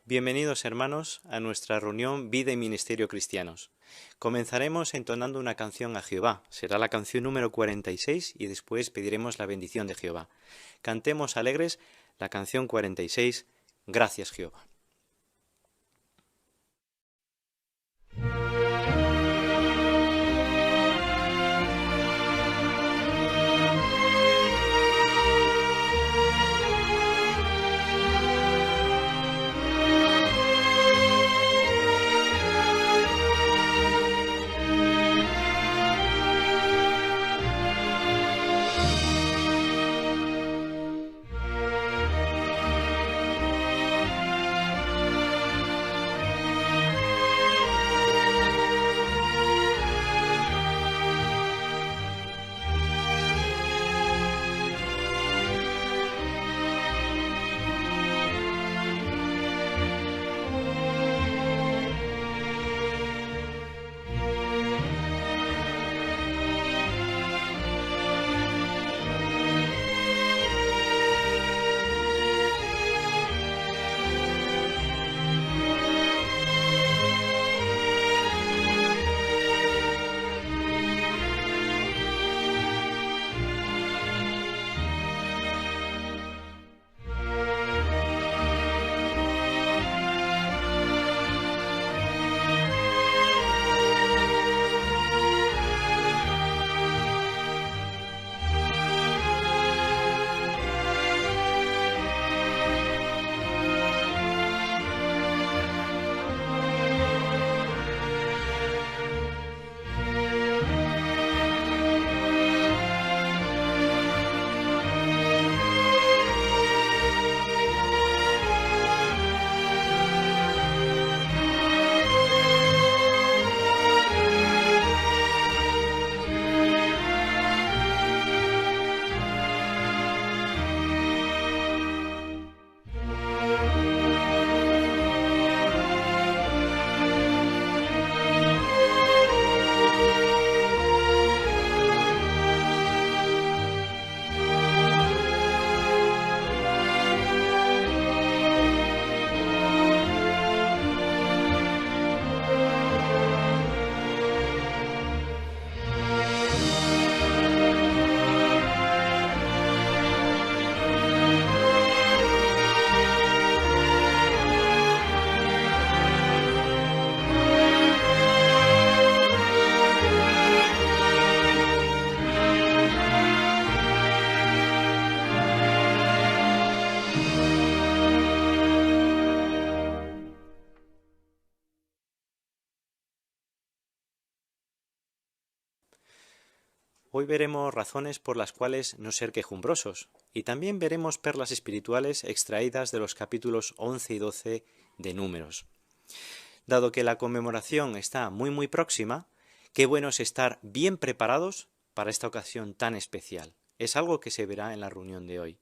Bienvenidos, hermanos, a nuestra reunión Vida y Ministerio Cristianos. Comenzaremos entonando una canción a Jehová. Será la canción número 46 y después pediremos la bendición de Jehová. Cantemos alegres la canción 46, Gracias Jehová. Hoy veremos razones por las cuales no ser quejumbrosos y también veremos perlas espirituales extraídas de los capítulos 11 y 12 de Números. Dado que la conmemoración está muy próxima, qué bueno es estar bien preparados para esta ocasión tan especial. Es algo que se verá en la reunión de hoy.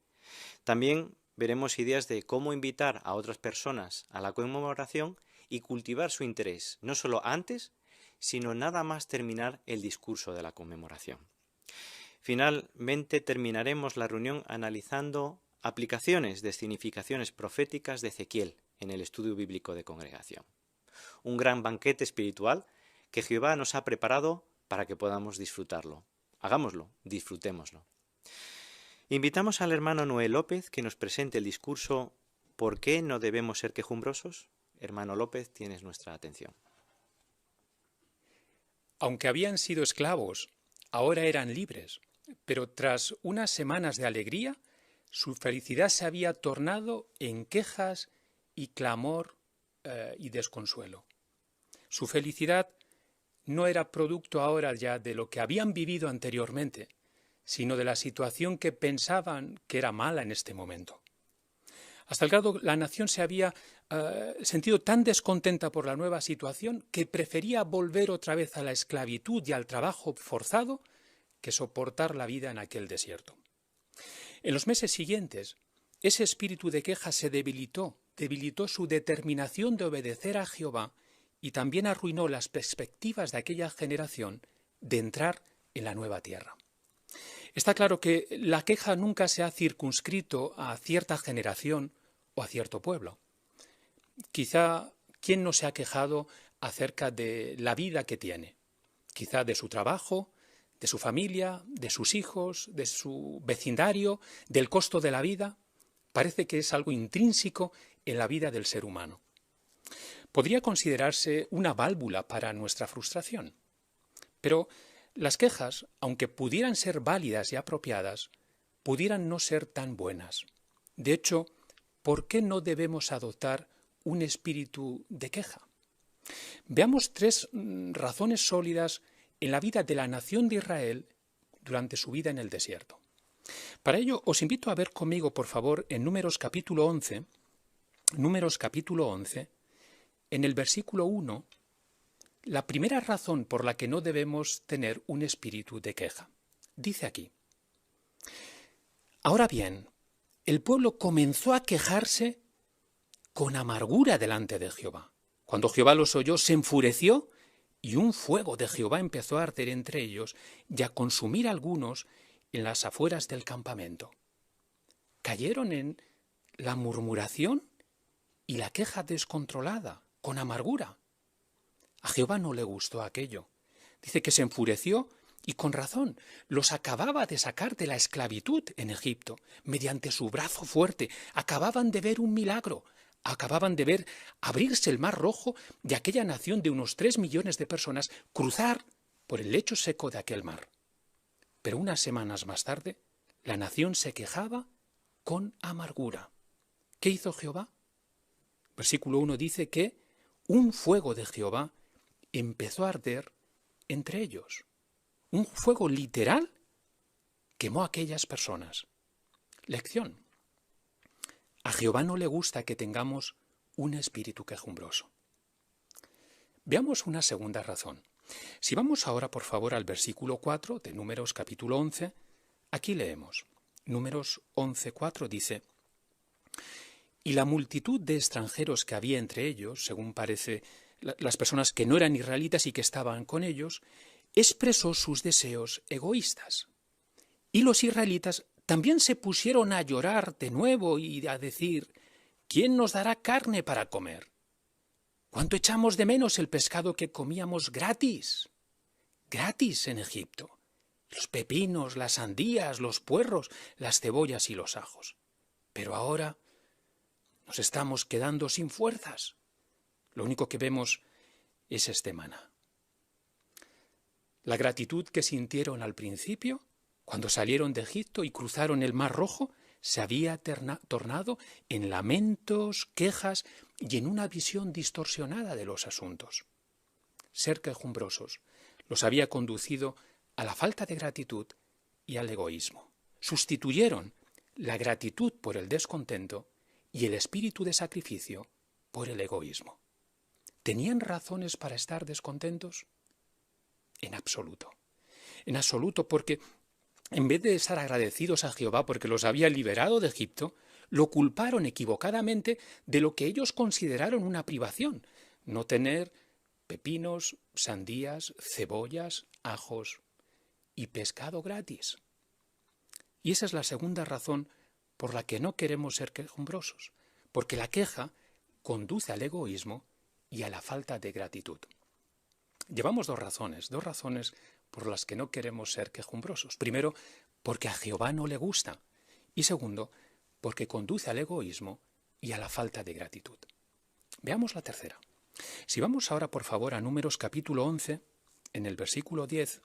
También veremos ideas de cómo invitar a otras personas a la conmemoración y cultivar su interés, no solo antes, sino nada más terminar el discurso de la conmemoración. Finalmente terminaremos la reunión analizando aplicaciones de significaciones proféticas de Ezequiel en el estudio bíblico de congregación. Un gran banquete espiritual que Jehová nos ha preparado para que podamos disfrutarlo. Hagámoslo, disfrutémoslo. Invitamos al hermano Noé López que nos presente el discurso ¿Por qué no debemos ser quejumbrosos? Hermano López, tienes nuestra atención. Aunque habían sido esclavos, ahora eran libres, pero tras unas semanas de alegría, su felicidad se había tornado en quejas y clamor y desconsuelo. Su felicidad no era producto ahora ya de lo que habían vivido anteriormente, sino de la situación que pensaban que era mala en este momento. Hasta el grado la nación se había sentido tan descontenta por la nueva situación que prefería volver otra vez a la esclavitud y al trabajo forzado que soportar la vida en aquel desierto. En los meses siguientes, ese espíritu de queja se debilitó su determinación de obedecer a Jehová y también arruinó las perspectivas de aquella generación de entrar en la nueva tierra. Está claro que la queja nunca se ha circunscrito a cierta generación o a cierto pueblo. Quizá, ¿quién no se ha quejado acerca de la vida que tiene? Quizá de su trabajo, de su familia, de sus hijos, de su vecindario, del costo de la vida. Parece que es algo intrínseco en la vida del ser humano. Podría considerarse una válvula para nuestra frustración. Pero las quejas, aunque pudieran ser válidas y apropiadas, pudieran no ser tan buenas. De hecho, ¿por qué no debemos adoptar un espíritu de queja? Veamos tres razones sólidas en la vida de la nación de Israel durante su vida en el desierto. Para ello, os invito a ver conmigo, por favor, en Números capítulo 11, en el versículo 1, la primera razón por la que no debemos tener un espíritu de queja. Dice aquí: ahora bien, el pueblo comenzó a quejarse con amargura delante de Jehová. Cuando Jehová los oyó, se enfureció y un fuego de Jehová empezó a arder entre ellos y a consumir a algunos en las afueras del campamento. Cayeron en la murmuración y la queja descontrolada, con amargura. A Jehová no le gustó aquello. Dice que se enfureció y con razón. Los acababa de sacar de la esclavitud en Egipto. Mediante su brazo fuerte acababan de ver un milagro. Acababan de ver abrirse el mar Rojo y aquella nación de unos 3 millones de personas cruzar por el lecho seco de aquel mar. Pero unas semanas más tarde, la nación se quejaba con amargura. ¿Qué hizo Jehová? Versículo 1 dice que un fuego de Jehová empezó a arder entre ellos. Un fuego literal quemó a aquellas personas. Lección: a Jehová no le gusta que tengamos un espíritu quejumbroso. Veamos una segunda razón. Si vamos ahora, por favor, al versículo 4 de Números capítulo 11, aquí leemos. Números 11:4 dice: y la multitud de extranjeros que había entre ellos, según parece las personas que no eran israelitas y que estaban con ellos, expresó sus deseos egoístas. Y los israelitas también se pusieron a llorar de nuevo y a decir: ¿quién nos dará carne para comer? ¿Cuánto echamos de menos el pescado que comíamos gratis? Gratis en Egipto. Los pepinos, las sandías, los puerros, las cebollas y los ajos. Pero ahora nos estamos quedando sin fuerzas. Lo único que vemos es este maná. La gratitud que sintieron al principio, cuando salieron de Egipto y cruzaron el Mar Rojo, se había tornado en lamentos, quejas y en una visión distorsionada de los asuntos. Ser quejumbrosos los había conducido a la falta de gratitud y al egoísmo. Sustituyeron la gratitud por el descontento y el espíritu de sacrificio por el egoísmo. ¿Tenían razones para estar descontentos? En absoluto. En absoluto, porque en vez de estar agradecidos a Jehová porque los había liberado de Egipto, lo culparon equivocadamente de lo que ellos consideraron una privación: no tener pepinos, sandías, cebollas, ajos y pescado gratis. Y esa es la segunda razón por la que no queremos ser quejumbrosos, porque la queja conduce al egoísmo y a la falta de gratitud. Llevamos dos razones por las que no queremos ser quejumbrosos. Primero, porque a Jehová no le gusta. Y segundo, porque conduce al egoísmo y a la falta de gratitud. Veamos la tercera. Si vamos ahora, por favor, a Números capítulo 11, en el versículo 10,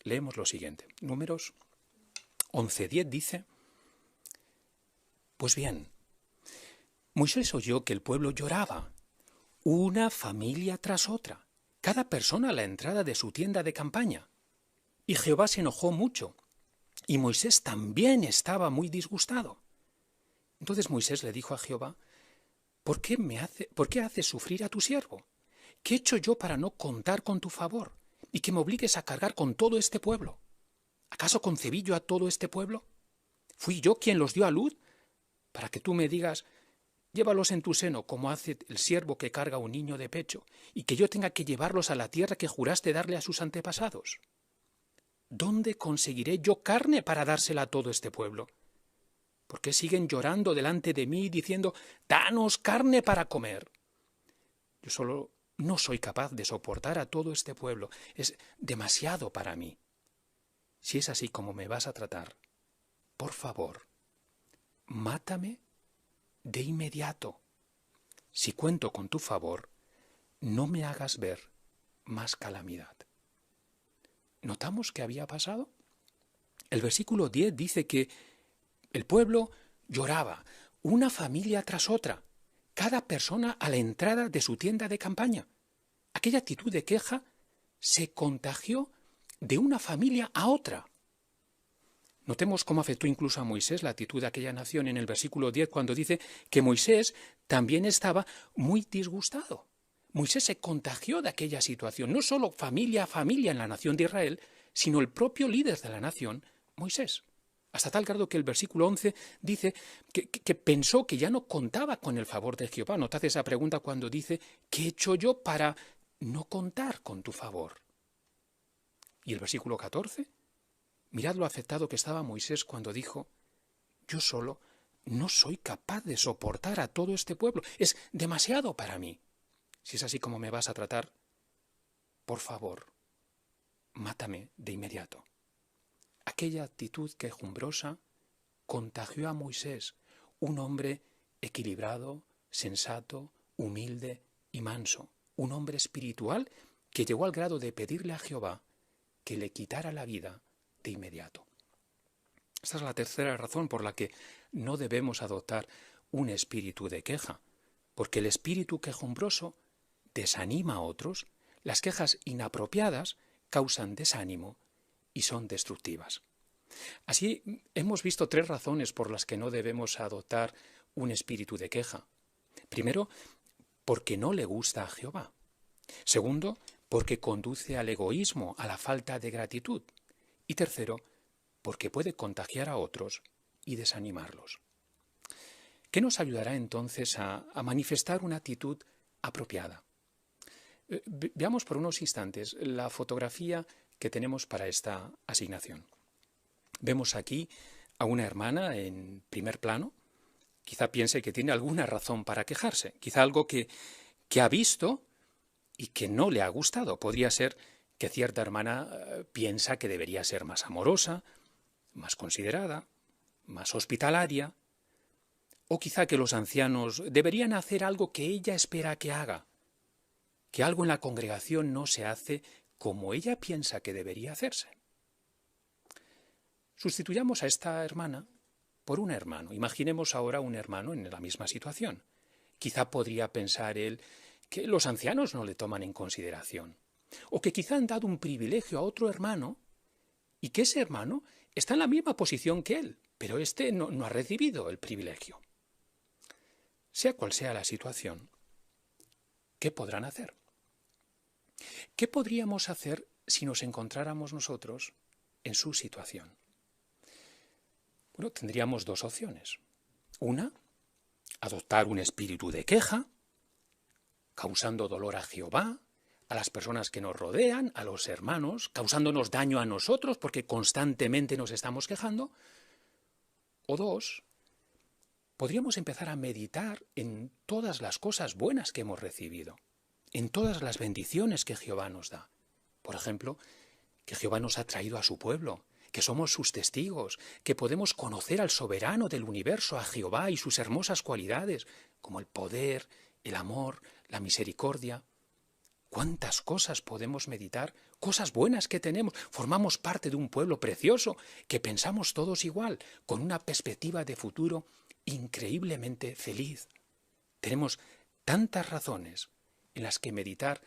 leemos lo siguiente. Números 11:10 dice: pues bien, Moisés oyó que el pueblo lloraba, una familia tras otra, cada persona a la entrada de su tienda de campaña. Y Jehová se enojó mucho, y Moisés también estaba muy disgustado. Entonces Moisés le dijo a Jehová: ¿por qué haces sufrir a tu siervo? ¿Qué he hecho yo para no contar con tu favor y que me obligues a cargar con todo este pueblo? ¿Acaso concebí yo a todo este pueblo? ¿Fui yo quien los dio a luz para que tú me digas: llévalos en tu seno, como hace el siervo que carga un niño de pecho, y que yo tenga que llevarlos a la tierra que juraste darle a sus antepasados? ¿Dónde conseguiré yo carne para dársela a todo este pueblo? ¿Por qué siguen llorando delante de mí diciendo: danos carne para comer? Yo solo no soy capaz de soportar a todo este pueblo. Es demasiado para mí. Si es así como me vas a tratar, por favor, mátame de inmediato. Si cuento con tu favor, no me hagas ver más calamidad. ¿Notamos qué había pasado? El versículo 10 dice que el pueblo lloraba, una familia tras otra, cada persona a la entrada de su tienda de campaña. Aquella actitud de queja se contagió de una familia a otra. Notemos cómo afectó incluso a Moisés la actitud de aquella nación en el versículo 10 cuando dice que Moisés también estaba muy disgustado. Moisés se contagió de aquella situación, no solo familia a familia en la nación de Israel, sino el propio líder de la nación, Moisés. Hasta tal grado que el versículo 11 dice que pensó que ya no contaba con el favor de Jehová. Notad esa pregunta cuando dice, ¿qué he hecho yo para no contar con tu favor? Y el versículo 14, mirad lo afectado que estaba Moisés cuando dijo, yo solo no soy capaz de soportar a todo este pueblo, es demasiado para mí. Si es así como me vas a tratar, por favor, mátame de inmediato. Aquella actitud quejumbrosa contagió a Moisés, un hombre equilibrado, sensato, humilde y manso, un hombre espiritual que llegó al grado de pedirle a Jehová que le quitara la vida de inmediato. Esta es la tercera razón por la que no debemos adoptar un espíritu de queja, porque el espíritu quejumbroso desanima a otros, las quejas inapropiadas causan desánimo y son destructivas. Así hemos visto 3 razones por las que no debemos adoptar un espíritu de queja. Primero, porque no le gusta a Jehová. Segundo, porque conduce al egoísmo, a la falta de gratitud. Y tercero, porque puede contagiar a otros y desanimarlos. ¿Qué nos ayudará entonces a manifestar una actitud apropiada? Veamos por unos instantes la fotografía que tenemos para esta asignación. Vemos aquí a una hermana en primer plano. Quizá piense que tiene alguna razón para quejarse, quizá algo que ha visto y que no le ha gustado. Podría ser que cierta hermana piensa que debería ser más amorosa, más considerada, más hospitalaria, o quizá que los ancianos deberían hacer algo que ella espera que haga, que algo en la congregación no se hace como ella piensa que debería hacerse. Sustituyamos a esta hermana por un hermano. Imaginemos ahora un hermano en la misma situación. Quizá podría pensar él que los ancianos no le toman en consideración, o que quizá han dado un privilegio a otro hermano y que ese hermano está en la misma posición que él, pero éste no ha recibido el privilegio. Sea cual sea la situación, ¿qué podrán hacer? ¿Qué podríamos hacer si nos encontráramos nosotros en su situación? Bueno, tendríamos 2 opciones. Una, adoptar un espíritu de queja, causando dolor a Jehová, a las personas que nos rodean, a los hermanos, causándonos daño a nosotros porque constantemente nos estamos quejando. O 2, podríamos empezar a meditar en todas las cosas buenas que hemos recibido, en todas las bendiciones que Jehová nos da. Por ejemplo, que Jehová nos ha traído a su pueblo, que somos sus testigos, que podemos conocer al soberano del universo, a Jehová y sus hermosas cualidades, como el poder, el amor, la misericordia. ¿Cuántas cosas podemos meditar? Cosas buenas que tenemos. Formamos parte de un pueblo precioso, que pensamos todos igual, con una perspectiva de futuro increíblemente feliz. Tenemos tantas razones en las que meditar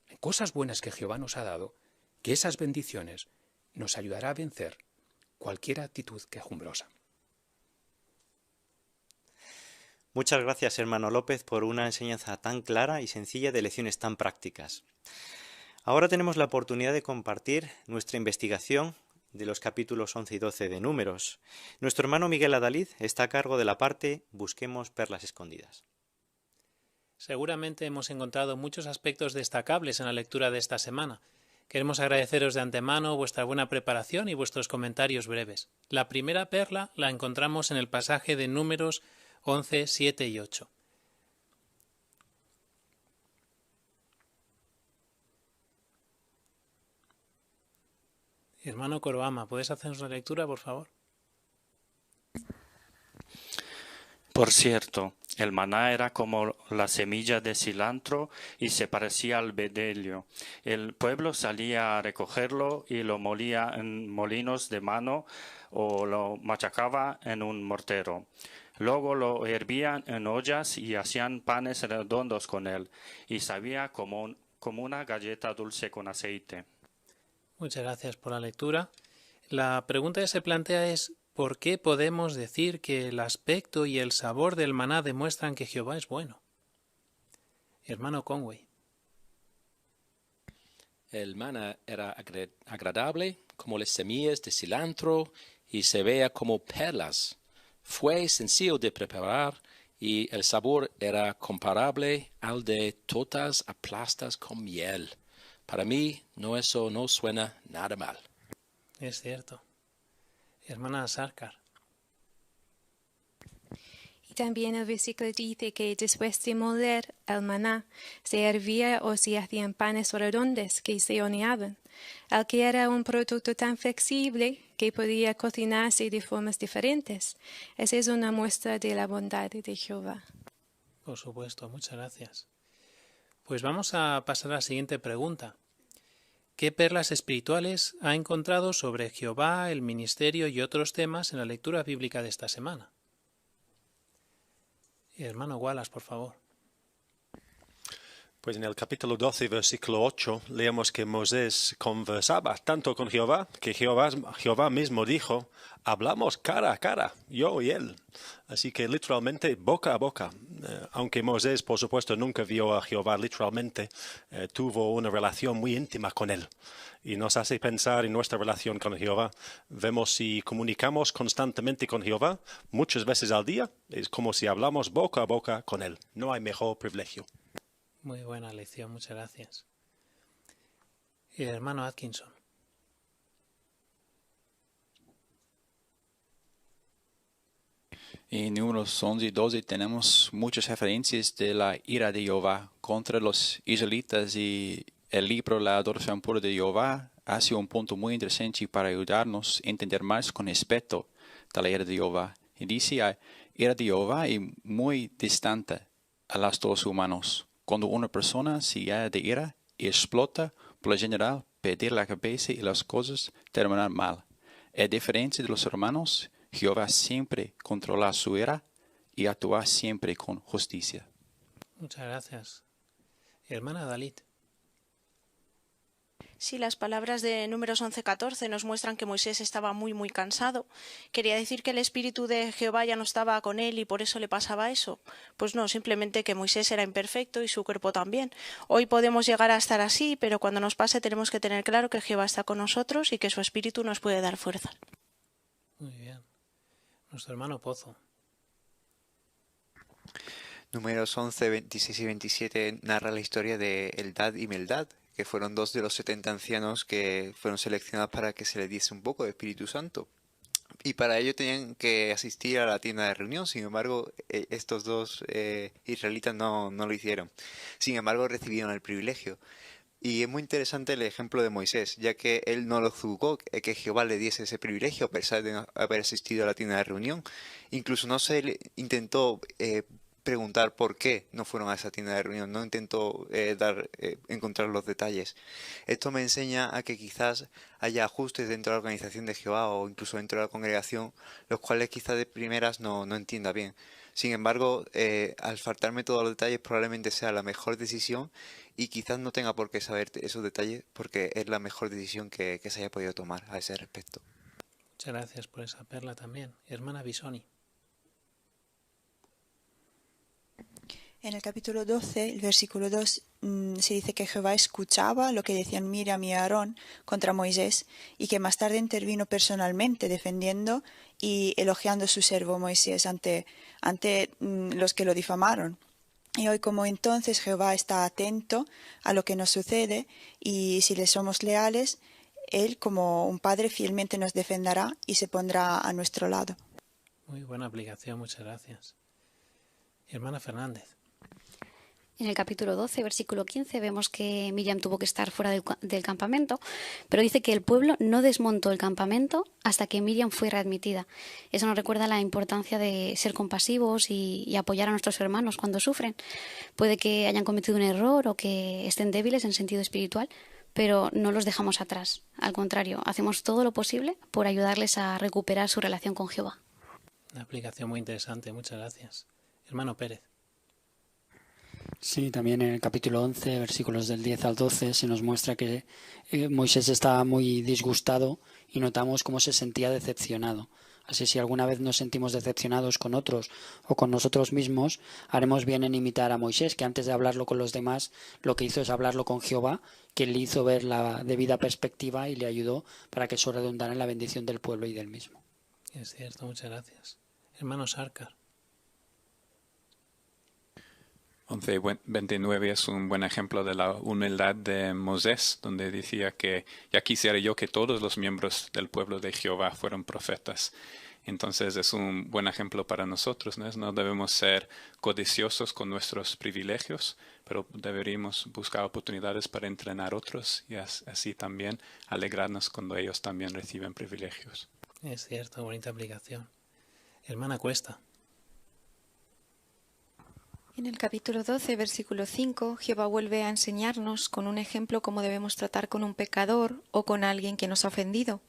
en cosas buenas que Jehová nos ha dado, que esas bendiciones nos ayudará a vencer cualquier actitud quejumbrosa. Muchas gracias, hermano López, por una enseñanza tan clara y sencilla de lecciones tan prácticas. Ahora tenemos la oportunidad de compartir nuestra investigación de los capítulos 11 y 12 de Números. Nuestro hermano Miguel Adalid está a cargo de la parte Busquemos perlas escondidas. Seguramente hemos encontrado muchos aspectos destacables en la lectura de esta semana. Queremos agradeceros de antemano vuestra buena preparación y vuestros comentarios breves. La primera perla la encontramos en el pasaje de Números 11, 7 y 8. Hermano Koroama, ¿puedes hacernos la lectura, por favor? Por cierto, el maná era como la semilla de cilantro y se parecía al bedelio. El pueblo salía a recogerlo y lo molía en molinos de mano o lo machacaba en un mortero. Luego lo hervían en ollas y hacían panes redondos con él, y sabía como una galleta dulce con aceite. Muchas gracias por la lectura. La pregunta que se plantea es ¿por qué podemos decir que el aspecto y el sabor del maná demuestran que Jehová es bueno? Hermano Conway. El maná era agradable como las semillas de cilantro y se veía como perlas. Fue sencillo de preparar y el sabor era comparable al de tortas aplastas con miel. Para mí, eso no suena nada mal. Es cierto. Hermana Sarkar. Y también el versículo dice que después de moler el maná, se hervía o se hacían panes redondos que se horneaban, al que era un producto tan flexible que podía cocinarse de formas diferentes. Esa es una muestra de la bondad de Jehová. Por supuesto, muchas gracias. Pues vamos a pasar a la siguiente pregunta. ¿Qué perlas espirituales ha encontrado sobre Jehová, el ministerio y otros temas en la lectura bíblica de esta semana? Hermano Wallace, por favor. Pues en el capítulo 12, versículo 8, leemos que Moisés conversaba tanto con Jehová, que Jehová mismo dijo, hablamos cara a cara, yo y él. Así que literalmente boca a boca. Aunque Moisés, por supuesto, nunca vio a Jehová literalmente, tuvo una relación muy íntima con él. Y nos hace pensar en nuestra relación con Jehová. Vemos si comunicamos constantemente con Jehová, muchas veces al día, es como si hablamos boca a boca con él. No hay mejor privilegio. Muy buena lección, muchas gracias. Hermano Atkinson. En Números 11 y 12 tenemos muchas referencias de la ira de Jehová contra los israelitas, y el libro La adoración pura de Jehová hace un punto muy interesante para ayudarnos a entender más con respeto de la ira de Jehová. Y dice, la ira de Jehová es muy distante a las de los humanos. Cuando una persona se llena de ira y explota, por lo general, perder la cabeza y las cosas terminan mal. A diferencia de los hermanos, Jehová siempre controla su ira y actúa siempre con justicia. Muchas gracias. Hermana Dalit. Sí, las palabras de Números 11:14 nos muestran que Moisés estaba muy cansado. ¿Quería decir que el espíritu de Jehová ya no estaba con él y por eso le pasaba eso? Pues no, simplemente que Moisés era imperfecto y su cuerpo también. Hoy podemos llegar a estar así, pero cuando nos pase tenemos que tener claro que Jehová está con nosotros y que su espíritu nos puede dar fuerza. Muy bien. Nuestro hermano Pozo. Números 11, 26 y 27 narra la historia de Eldad y Meldad, que fueron dos de los 70 ancianos que fueron seleccionados para que se les diese un poco de Espíritu Santo. Y para ello tenían que asistir a la tienda de reunión. Sin embargo, estos dos israelitas no lo hicieron. Sin embargo, recibieron el privilegio. Y es muy interesante el ejemplo de Moisés, ya que él no lo juzgó que Jehová le diese ese privilegio a pesar de no haber asistido a la tienda de reunión. Incluso no se le intentó preguntar por qué no fueron a esa tienda de reunión, no intentó encontrar los detalles. Esto me enseña a que quizás haya ajustes dentro de la organización de Jehová o incluso dentro de la congregación, los cuales quizás de primeras no entienda bien. Sin embargo, al faltarme todos los detalles probablemente sea la mejor decisión y quizás no tenga por qué saber esos detalles porque es la mejor decisión que se haya podido tomar a ese respecto. Muchas gracias por esa perla también. Hermana Bisoni. En el capítulo 12, el versículo 2, se dice que Jehová escuchaba lo que decían Miriam y Aarón contra Moisés y que más tarde intervino personalmente defendiendo y elogiando a su siervo Moisés ante los que lo difamaron. Y hoy como entonces Jehová está atento a lo que nos sucede y si le somos leales, Él como un padre fielmente nos defenderá y se pondrá a nuestro lado. Muy buena aplicación, muchas gracias. Hermana Fernández. En el capítulo 12, versículo 15, vemos que Miriam tuvo que estar fuera del campamento, pero dice que el pueblo no desmontó el campamento hasta que Miriam fue readmitida. Eso nos recuerda la importancia de ser compasivos y apoyar a nuestros hermanos cuando sufren. Puede que hayan cometido un error o que estén débiles en sentido espiritual, pero no los dejamos atrás. Al contrario, hacemos todo lo posible por ayudarles a recuperar su relación con Jehová. Una aplicación muy interesante, muchas gracias. Hermano Pérez. Sí, también en el capítulo 11, versículos del 10 al 12, se nos muestra que Moisés estaba muy disgustado y notamos cómo se sentía decepcionado. Así, si alguna vez nos sentimos decepcionados con otros o con nosotros mismos, haremos bien en imitar a Moisés, que antes de hablarlo con los demás, lo que hizo es hablarlo con Jehová, quien le hizo ver la debida perspectiva y le ayudó para que eso redundara en la bendición del pueblo y del mismo. Es cierto, muchas gracias. Hermano Sarkar. 11:29 es un buen ejemplo de la humildad de Moisés, donde decía que ya quisiera yo que todos los miembros del pueblo de Jehová fueran profetas. Entonces es un buen ejemplo para nosotros, ¿no? No debemos ser codiciosos con nuestros privilegios, pero deberíamos buscar oportunidades para entrenar a otros y así también alegrarnos cuando ellos también reciben privilegios. Es cierto, bonita aplicación. Hermana Cuesta. En el capítulo 12, versículo 5, Jehová vuelve a enseñarnos con un ejemplo cómo debemos tratar con un pecador o con alguien que nos ha ofendido.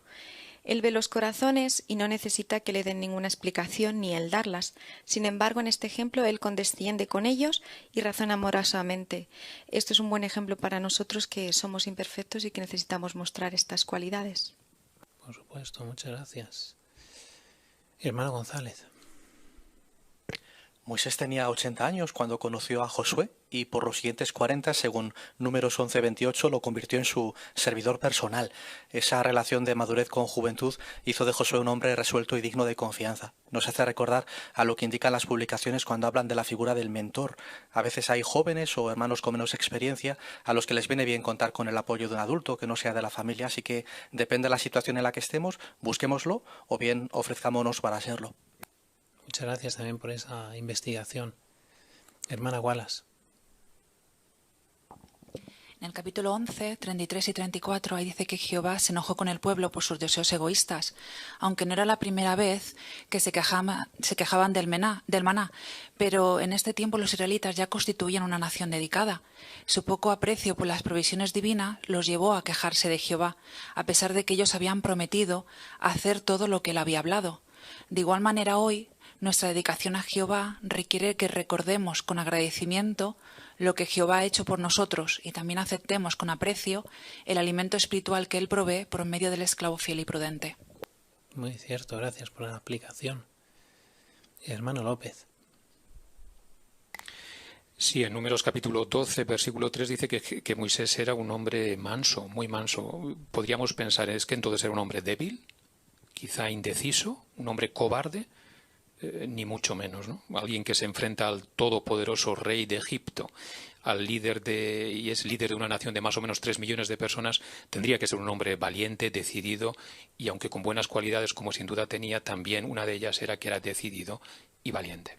Él ve los corazones y no necesita que le den ninguna explicación ni él darlas. Sin embargo, en este ejemplo, él condesciende con ellos y razona amorosamente. Esto es un buen ejemplo para nosotros que somos imperfectos y que necesitamos mostrar estas cualidades. Por supuesto, muchas gracias. Hermano González. Moisés tenía 80 años cuando conoció a Josué y por los siguientes 40, según Números 11:28, lo convirtió en su servidor personal. Esa relación de madurez con juventud hizo de Josué un hombre resuelto y digno de confianza. Nos hace recordar a lo que indican las publicaciones cuando hablan de la figura del mentor. A veces hay jóvenes o hermanos con menos experiencia a los que les viene bien contar con el apoyo de un adulto que no sea de la familia, así que depende de la situación en la que estemos, busquémoslo o bien ofrezcámonos para serlo. Muchas gracias también por esa investigación. Hermana Wallace. En el capítulo 11, 33 y 34, ahí dice que Jehová se enojó con el pueblo por sus deseos egoístas, aunque no era la primera vez que se quejaban del maná, pero en este tiempo los israelitas ya constituían una nación dedicada. Su poco aprecio por las provisiones divinas los llevó a quejarse de Jehová, a pesar de que ellos habían prometido hacer todo lo que él había hablado. De igual manera hoy, nuestra dedicación a Jehová requiere que recordemos con agradecimiento lo que Jehová ha hecho por nosotros y también aceptemos con aprecio el alimento espiritual que Él provee por medio del esclavo fiel y prudente. Muy cierto, gracias por la aplicación. Hermano López. Sí, en Números capítulo 12, versículo 3 dice que Moisés era un hombre manso, muy manso. Podríamos pensar, ¿es que entonces era un hombre débil? Quizá indeciso, un hombre cobarde. Ni mucho menos, ¿no? Alguien que se enfrenta al todopoderoso rey de Egipto, y es líder de una nación de más o menos 3 millones de personas, tendría que ser un hombre valiente, decidido, y aunque con buenas cualidades, como sin duda tenía, también una de ellas era que era decidido y valiente.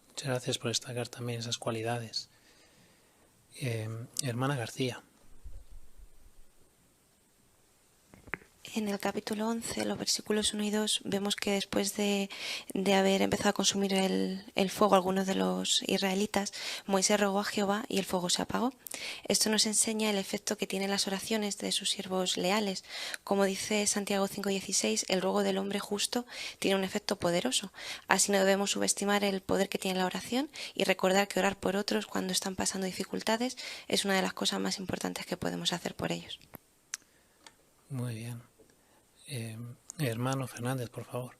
Muchas gracias por destacar también esas cualidades. Hermana García. En el capítulo 11, los versículos 1 y 2, vemos que después de haber empezado a consumir el fuego algunos de los israelitas, Moisés rogó a Jehová y el fuego se apagó. Esto nos enseña el efecto que tienen las oraciones de sus siervos leales. Como dice Santiago 5:16, el ruego del hombre justo tiene un efecto poderoso. Así no debemos subestimar el poder que tiene la oración y recordar que orar por otros cuando están pasando dificultades es una de las cosas más importantes que podemos hacer por ellos. Muy bien. Hermano Fernández, por favor.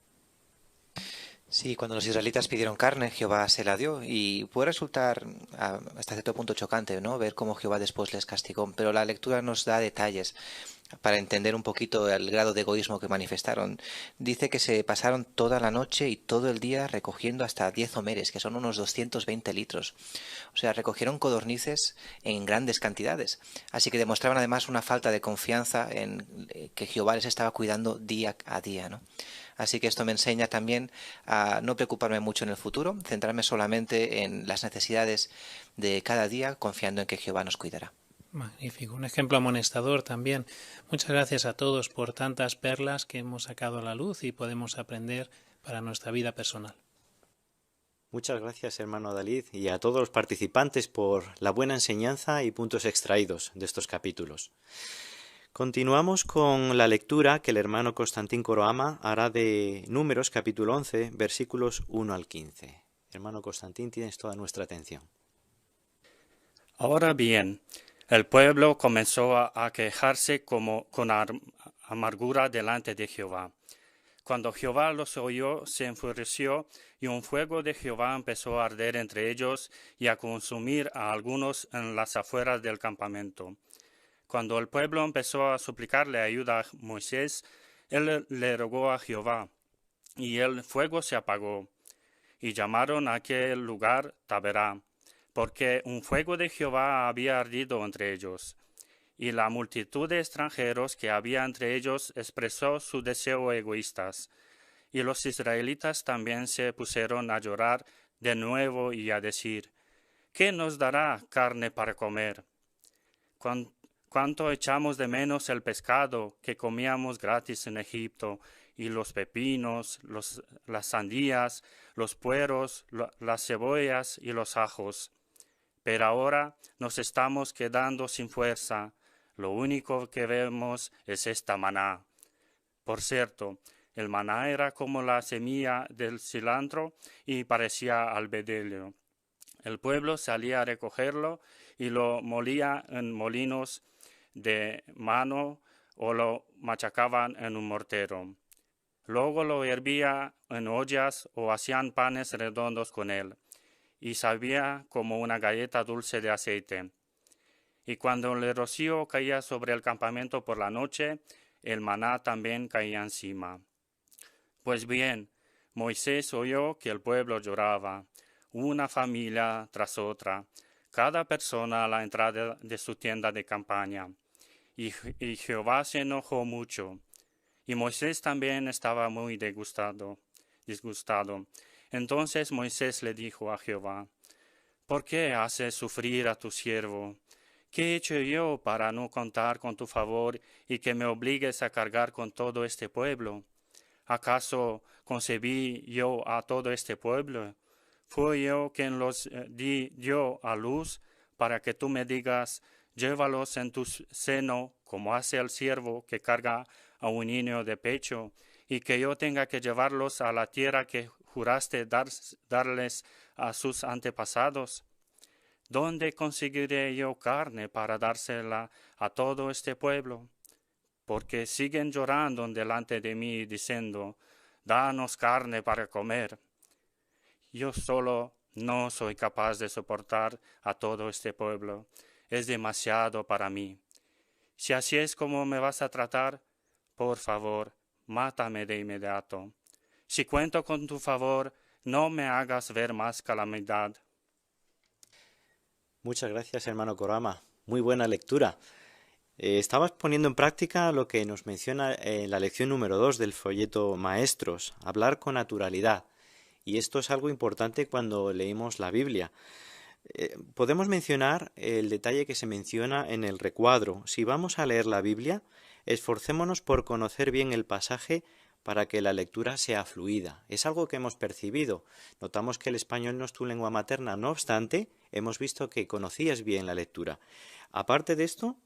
Sí, cuando los israelitas pidieron carne, Jehová se la dio y puede resultar hasta cierto punto chocante, ¿no? Ver cómo Jehová después les castigó, pero la lectura nos da detalles para entender un poquito el grado de egoísmo que manifestaron. Dice que se pasaron toda la noche y todo el día recogiendo hasta 10 homeres, que son unos 220 litros. O sea, recogieron codornices en grandes cantidades. Así que demostraban además una falta de confianza en que Jehová les estaba cuidando día a día, ¿no? Así que esto me enseña también a no preocuparme mucho en el futuro, centrarme solamente en las necesidades de cada día, confiando en que Jehová nos cuidará. Magnífico, un ejemplo amonestador también. Muchas gracias a todos por tantas perlas que hemos sacado a la luz y podemos aprender para nuestra vida personal. Muchas gracias, hermano Dalit, y a todos los participantes por la buena enseñanza y puntos extraídos de estos capítulos. Continuamos con la lectura que el hermano Constantín Coroama hará de Números, capítulo 11, versículos 1 al 15. Hermano Constantín, tienes toda nuestra atención. Ahora bien, el pueblo comenzó a quejarse con amargura delante de Jehová. Cuando Jehová los oyó, se enfureció, y un fuego de Jehová empezó a arder entre ellos y a consumir a algunos en las afueras del campamento. Cuando el pueblo empezó a suplicarle ayuda a Moisés, él le rogó a Jehová, y el fuego se apagó. Y llamaron a aquel lugar Taberá, porque un fuego de Jehová había ardido entre ellos. Y la multitud de extranjeros que había entre ellos expresó su deseo egoístas. Y los israelitas también se pusieron a llorar de nuevo y a decir, ¿qué nos dará carne para comer? ¿Cuánto echamos de menos el pescado que comíamos gratis en Egipto, y los pepinos, las sandías, los pueros, las cebollas y los ajos? Pero ahora nos estamos quedando sin fuerza. Lo único que vemos es esta maná. Por cierto, el maná era como la semilla del cilantro y parecía al bedelio. El pueblo salía a recogerlo y lo molía en molinos de mano o lo machacaban en un mortero. Luego lo hervía en ollas o hacían panes redondos con él, y sabía como una galleta dulce de aceite. Y cuando el rocío caía sobre el campamento por la noche, el maná también caía encima. Pues bien, Moisés oyó que el pueblo lloraba, una familia tras otra, cada persona a la entrada de su tienda de campaña. Y Jehová se enojó mucho. Y Moisés también estaba muy disgustado. Entonces Moisés le dijo a Jehová, ¿por qué haces sufrir a tu siervo? ¿Qué he hecho yo para no contar con tu favor y que me obligues a cargar con todo este pueblo? ¿Acaso concebí yo a todo este pueblo? ¿Fue yo quien los di yo a luz para que tú me digas, llévalos en tu seno como hace el siervo que carga a un niño de pecho, y que yo tenga que llevarlos a la tierra que juraste darles a sus antepasados? ¿Dónde conseguiré yo carne para dársela a todo este pueblo? Porque siguen llorando delante de mí, diciendo, danos carne para comer. Yo solo no soy capaz de soportar a todo este pueblo. Es demasiado para mí. Si así es como me vas a tratar, por favor, mátame de inmediato. Si cuento con tu favor, no me hagas ver más calamidad. Muchas gracias, hermano Coroama. Muy buena lectura. Estabas poniendo en práctica lo que nos menciona en la lección número 2 del folleto Maestros, hablar con naturalidad. Y esto es algo importante cuando leemos la Biblia. Podemos mencionar el detalle que se menciona en el recuadro. Si vamos a leer la Biblia, esforcémonos por conocer bien el pasaje para que la lectura sea fluida. Es algo que hemos percibido. Notamos que el español no es tu lengua materna. No obstante, hemos visto que conocías bien la lectura. Aparte de esto,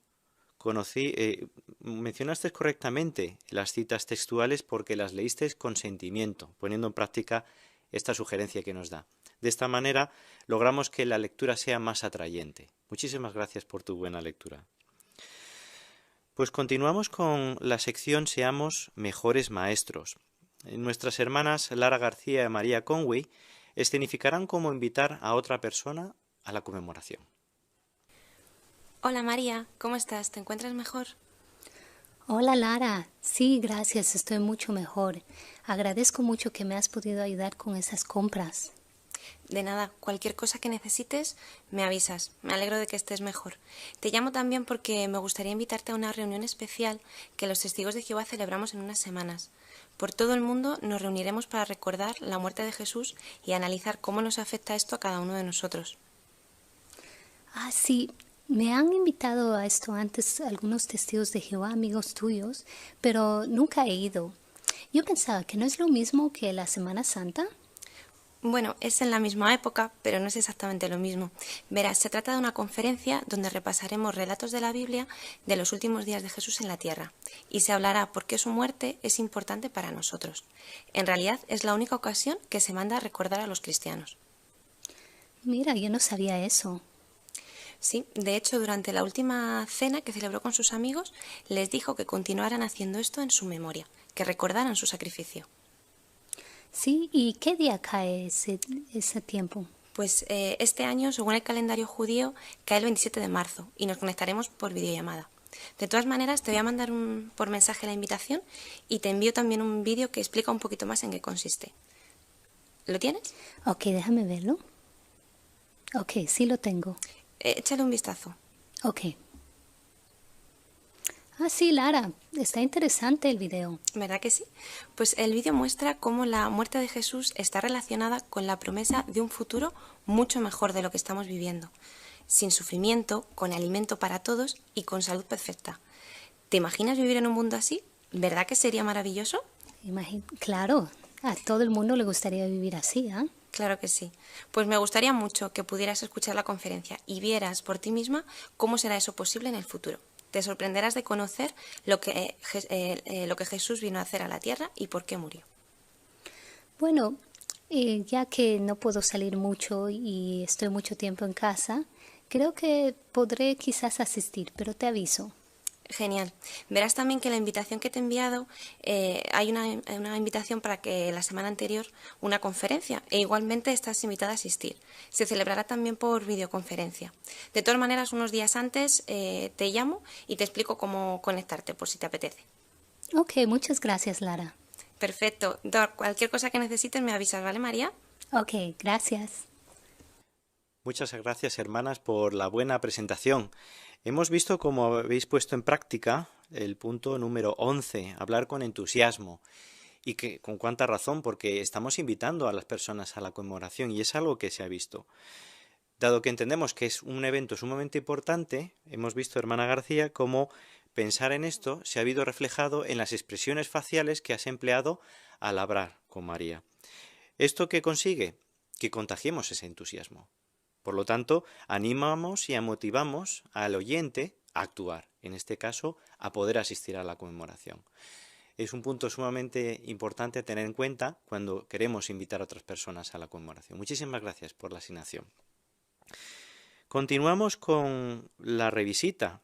mencionaste correctamente las citas textuales porque las leíste con sentimiento, poniendo en práctica esta sugerencia que nos da. De esta manera logramos que la lectura sea más atrayente. Muchísimas gracias por tu buena lectura. Pues continuamos con la sección Seamos mejores maestros. Nuestras hermanas Lara García y María Conway escenificarán cómo invitar a otra persona a la conmemoración. Hola María, ¿cómo estás? ¿Te encuentras mejor? Hola Lara, sí, gracias, estoy mucho mejor. Agradezco mucho que me has podido ayudar con esas compras. De nada, cualquier cosa que necesites, me avisas. Me alegro de que estés mejor. Te llamo también porque me gustaría invitarte a una reunión especial que los testigos de Jehová celebramos en unas semanas. Por todo el mundo nos reuniremos para recordar la muerte de Jesús y analizar cómo nos afecta esto a cada uno de nosotros. Ah, sí, me han invitado a esto antes algunos testigos de Jehová, amigos tuyos, pero nunca he ido. Yo pensaba que no es lo mismo que la Semana Santa. Bueno, es en la misma época, pero no es exactamente lo mismo. Verás, se trata de una conferencia donde repasaremos relatos de la Biblia de los últimos días de Jesús en la tierra y se hablará por qué su muerte es importante para nosotros. En realidad, es la única ocasión que se manda a recordar a los cristianos. Mira, yo no sabía eso. Sí, de hecho, durante la última cena que celebró con sus amigos, les dijo que continuaran haciendo esto en su memoria, que recordaran su sacrificio. Sí, ¿y qué día cae ese tiempo? Pues este año, según el calendario judío, cae el 27 de marzo y nos conectaremos por videollamada. De todas maneras, te voy a mandar por mensaje la invitación y te envío también un vídeo que explica un poquito más en qué consiste. ¿Lo tienes? Ok, déjame verlo. Ok, sí lo tengo. Échale un vistazo. Ok. Ah, sí, Lara, está interesante el video. ¿Verdad que sí? Pues el vídeo muestra cómo la muerte de Jesús está relacionada con la promesa de un futuro mucho mejor de lo que estamos viviendo, sin sufrimiento, con alimento para todos y con salud perfecta. ¿Te imaginas vivir en un mundo así? ¿Verdad que sería maravilloso? Claro, a todo el mundo le gustaría vivir así, ¿eh? Claro que sí. Pues me gustaría mucho que pudieras escuchar la conferencia y vieras por ti misma cómo será eso posible en el futuro. Te sorprenderás de conocer lo que Jesús vino a hacer a la tierra y por qué murió. Bueno, ya que no puedo salir mucho y estoy mucho tiempo en casa, creo que podré quizás asistir, pero te aviso. Genial. Verás también que en la invitación que te he enviado hay una invitación para que la semana anterior una conferencia e igualmente estás invitada a asistir. Se celebrará también por videoconferencia. De todas maneras, unos días antes te llamo y te explico cómo conectarte por si te apetece. Ok, muchas gracias, Lara. Perfecto. Dor, cualquier cosa que necesites me avisas, ¿vale, María? Ok, gracias. Muchas gracias, hermanas, por la buena presentación. Hemos visto cómo habéis puesto en práctica el punto número 11, hablar con entusiasmo. Y que con cuánta razón, porque estamos invitando a las personas a la conmemoración y es algo que se ha visto. Dado que entendemos que es un evento sumamente importante, hemos visto, hermana García, cómo pensar en esto se ha habido reflejado en las expresiones faciales que has empleado al hablar con María. ¿Esto qué consigue? Que contagiemos ese entusiasmo. Por lo tanto, animamos y motivamos al oyente a actuar, en este caso, a poder asistir a la conmemoración. Es un punto sumamente importante a tener en cuenta cuando queremos invitar a otras personas a la conmemoración. Muchísimas gracias por la asignación. Continuamos con la revisita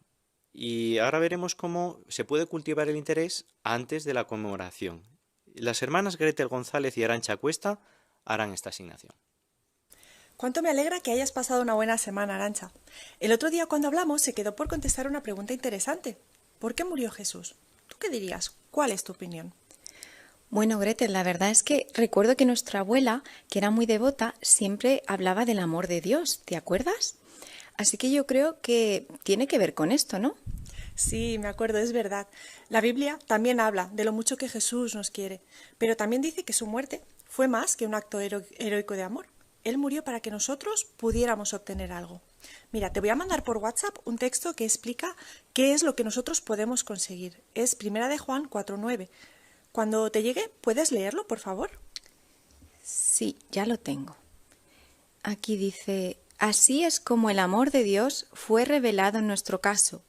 y ahora veremos cómo se puede cultivar el interés antes de la conmemoración. Las hermanas Gretel González y Arantxa Cuesta harán esta asignación. Cuánto me alegra que hayas pasado una buena semana, Arantxa. El otro día cuando hablamos se quedó por contestar una pregunta interesante. ¿Por qué murió Jesús? ¿Tú qué dirías? ¿Cuál es tu opinión? Bueno, Gretel, la verdad es que recuerdo que nuestra abuela, que era muy devota, siempre hablaba del amor de Dios, ¿te acuerdas? Así que yo creo que tiene que ver con esto, ¿no? Sí, me acuerdo, es verdad. La Biblia también habla de lo mucho que Jesús nos quiere, pero también dice que su muerte fue más que un acto heroico de amor. Él murió para que nosotros pudiéramos obtener algo. Mira, te voy a mandar por WhatsApp un texto que explica qué es lo que nosotros podemos conseguir. Es 1 de Juan 4:9. Cuando te llegue, ¿puedes leerlo, por favor? Sí, ya lo tengo. Aquí dice: así es como el amor de Dios fue revelado en nuestro caso.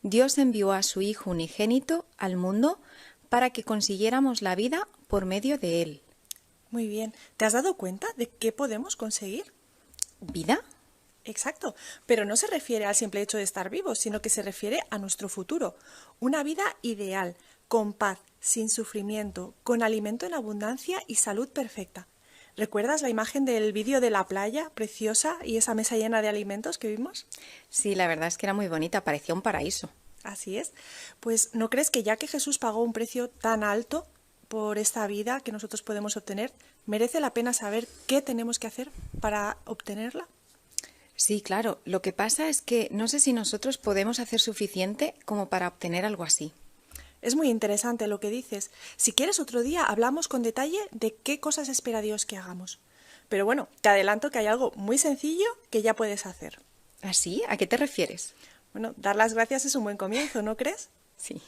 Dios envió a su Hijo unigénito al mundo para que consiguiéramos la vida por medio de Él. Muy bien. ¿Te has dado cuenta de qué podemos conseguir? ¿Vida? Exacto, pero no se refiere al simple hecho de estar vivos, sino que se refiere a nuestro futuro. Una vida ideal, con paz, sin sufrimiento, con alimento en abundancia y salud perfecta. ¿Recuerdas la imagen del vídeo de la playa preciosa y esa mesa llena de alimentos que vimos? Sí, la verdad es que era muy bonita, parecía un paraíso. Así es. Pues ¿no crees que ya que Jesús pagó un precio tan alto por esta vida que nosotros podemos obtener, ¿merece la pena saber qué tenemos que hacer para obtenerla? Sí, claro. Lo que pasa es que no sé si nosotros podemos hacer suficiente como para obtener algo así. Es muy interesante lo que dices. Si quieres otro día hablamos con detalle de qué cosas espera Dios que hagamos. Pero bueno, te adelanto que hay algo muy sencillo que ya puedes hacer. ¿Ah, sí? ¿A qué te refieres? Bueno, dar las gracias es un buen comienzo, ¿no crees? Sí.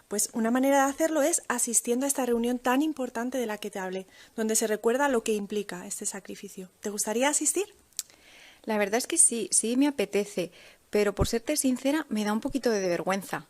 Pues una manera de hacerlo es asistiendo a esta reunión tan importante de la que te hablé, donde se recuerda lo que implica este sacrificio. ¿Te gustaría asistir? La verdad es que sí me apetece, pero por serte sincera me da un poquito de vergüenza.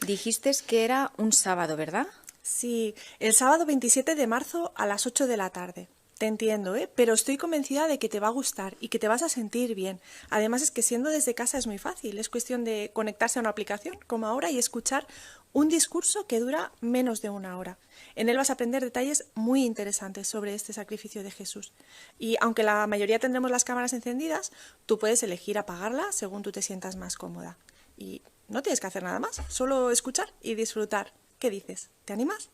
Dijiste que era un sábado, ¿verdad? Sí, el sábado 27 de marzo a las 8 de la tarde. Te entiendo, pero estoy convencida de que te va a gustar y que te vas a sentir bien. Además es que siendo desde casa es muy fácil. Es cuestión de conectarse a una aplicación como ahora y escuchar un discurso que dura menos de 1 hora. En él vas a aprender detalles muy interesantes sobre este sacrificio de Jesús. Y aunque la mayoría tendremos las cámaras encendidas, tú puedes elegir apagarla según tú te sientas más cómoda. Y no tienes que hacer nada más, solo escuchar y disfrutar. ¿Qué dices? ¿Te animas?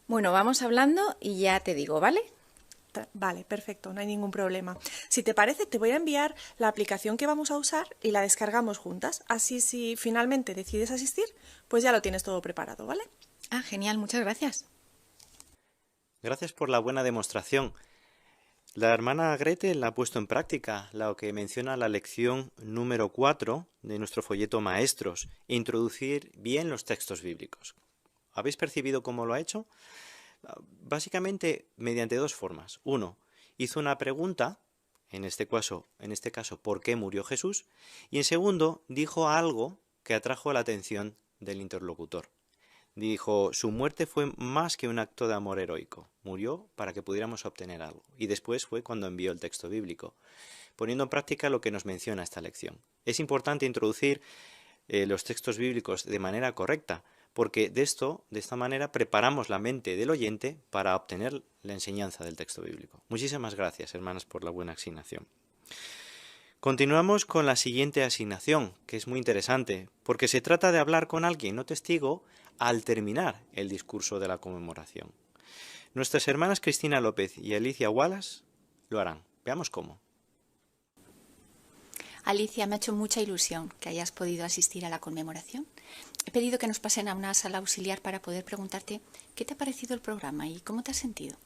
Bueno, vamos hablando y ya te digo, ¿vale? Vale, perfecto, no hay ningún problema. Si te parece, te voy a enviar la aplicación que vamos a usar y la descargamos juntas. Así si finalmente decides asistir, pues ya lo tienes todo preparado, ¿vale? Ah, genial, muchas gracias. Gracias por la buena demostración. La hermana Grete la ha puesto en práctica, lo que menciona la lección número 4 de nuestro folleto Maestros, introducir bien los textos bíblicos. ¿Habéis percibido cómo lo ha hecho? Básicamente mediante 2 formas. 1, hizo una pregunta, en este caso, ¿por qué murió Jesús? Y en segundo, dijo algo que atrajo la atención del interlocutor. Dijo, su muerte fue más que un acto de amor heroico. Murió para que pudiéramos obtener algo. Y después fue cuando envió el texto bíblico, poniendo en práctica lo que nos menciona esta lección. Es importante introducir los textos bíblicos de manera correcta, porque de esta manera preparamos la mente del oyente para obtener la enseñanza del texto bíblico. Muchísimas gracias, hermanas, por la buena asignación. Continuamos con la siguiente asignación, que es muy interesante, porque se trata de hablar con alguien no testigo al terminar el discurso de la conmemoración. Nuestras hermanas Cristina López y Alicia Wallace lo harán. Veamos cómo. Alicia, me ha hecho mucha ilusión que hayas podido asistir a la conmemoración. He pedido que nos pasen a una sala auxiliar para poder preguntarte qué te ha parecido el programa y cómo te has sentido.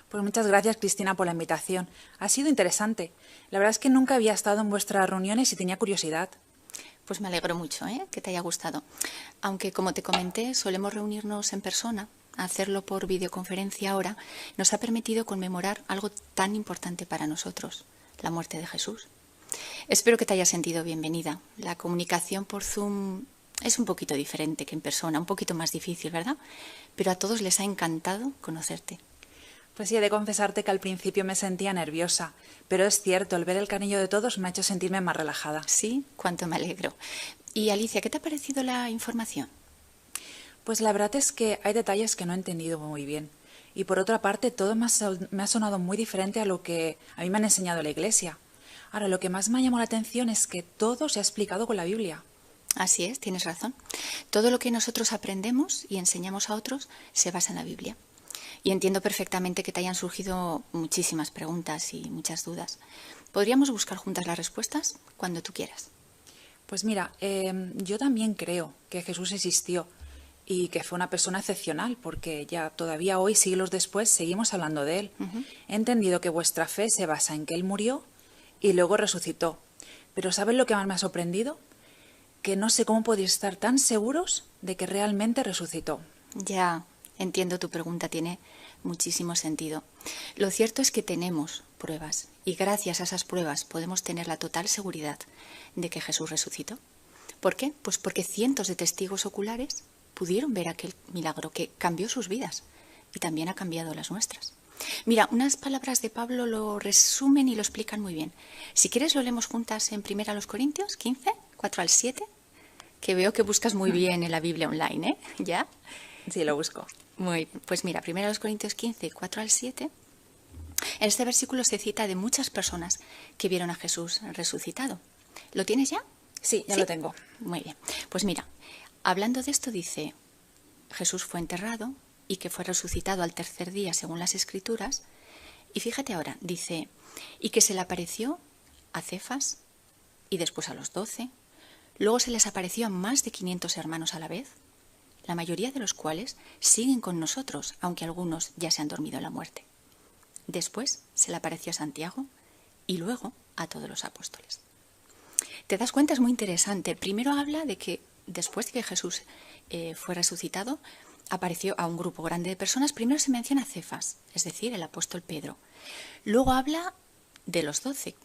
Pues muchas gracias, Cristina, por la invitación. Ha sido interesante. La verdad es que nunca había estado en vuestras reuniones y tenía curiosidad. Pues me alegro mucho, que te haya gustado. Aunque, como te comenté, solemos reunirnos en persona. Hacerlo por videoconferencia ahora nos ha permitido conmemorar algo tan importante para nosotros, la muerte de Jesús. Espero que te hayas sentido bienvenida. La comunicación por Zoom es un poquito diferente que en persona, un poquito más difícil, ¿verdad? Pero a todos les ha encantado conocerte. Pues sí, he de confesarte que al principio me sentía nerviosa, pero es cierto, el ver el cariño de todos me ha hecho sentirme más relajada. Sí, cuánto me alegro. Y Alicia, ¿qué te ha parecido la información? Pues la verdad es que hay detalles que no he entendido muy bien. Y por otra parte, todo me ha sonado muy diferente a lo que a mí me han enseñado en la Iglesia. Ahora, lo que más me ha llamado la atención es que todo se ha explicado con la Biblia. Así es, tienes razón. Todo lo que nosotros aprendemos y enseñamos a otros se basa en la Biblia. Y entiendo perfectamente que te hayan surgido muchísimas preguntas y muchas dudas. ¿Podríamos buscar juntas las respuestas cuando tú quieras? Pues mira, yo también creo que Jesús existió y que fue una persona excepcional, porque ya todavía hoy, siglos después, seguimos hablando de él. He entendido que vuestra fe se basa en que él murió y luego resucitó. Pero ¿sabes lo que más me ha sorprendido? Que no sé cómo podéis estar tan seguros de que realmente resucitó. Ya, entiendo tu pregunta, tiene muchísimo sentido. Lo cierto es que tenemos pruebas y gracias a esas pruebas podemos tener la total seguridad de que Jesús resucitó. ¿Por qué? Pues porque cientos de testigos oculares pudieron ver aquel milagro que cambió sus vidas y también ha cambiado las nuestras. Mira, unas palabras de Pablo lo resumen y lo explican muy bien. Si quieres lo leemos juntas en 1 Corintios 15, 4 al 7, que veo que buscas muy bien en la Biblia online, ¿eh? ¿Ya? Sí, lo busco. Muy bien. Pues mira, 1 Corintios 15, 4 al 7, en este versículo se cita de muchas personas que vieron a Jesús resucitado. ¿Lo tienes ya? Sí, ya lo tengo. Muy bien. Pues mira, hablando de esto dice, Jesús fue enterrado y que fue resucitado al tercer día según las Escrituras, Y fíjate ahora, dice, y que se le apareció a Cefas y después a los 12. Luego se les apareció a más de 500 hermanos a la vez, la mayoría de los cuales siguen con nosotros, aunque algunos ya se han dormido en la muerte. Después se le apareció a Santiago y luego a todos los apóstoles. ¿Te das cuenta? Es muy interesante. Primero habla de que después de que Jesús fue resucitado, apareció a un grupo grande de personas. Primero se menciona a Cefas, es decir, el apóstol Pedro. Luego habla de los 12.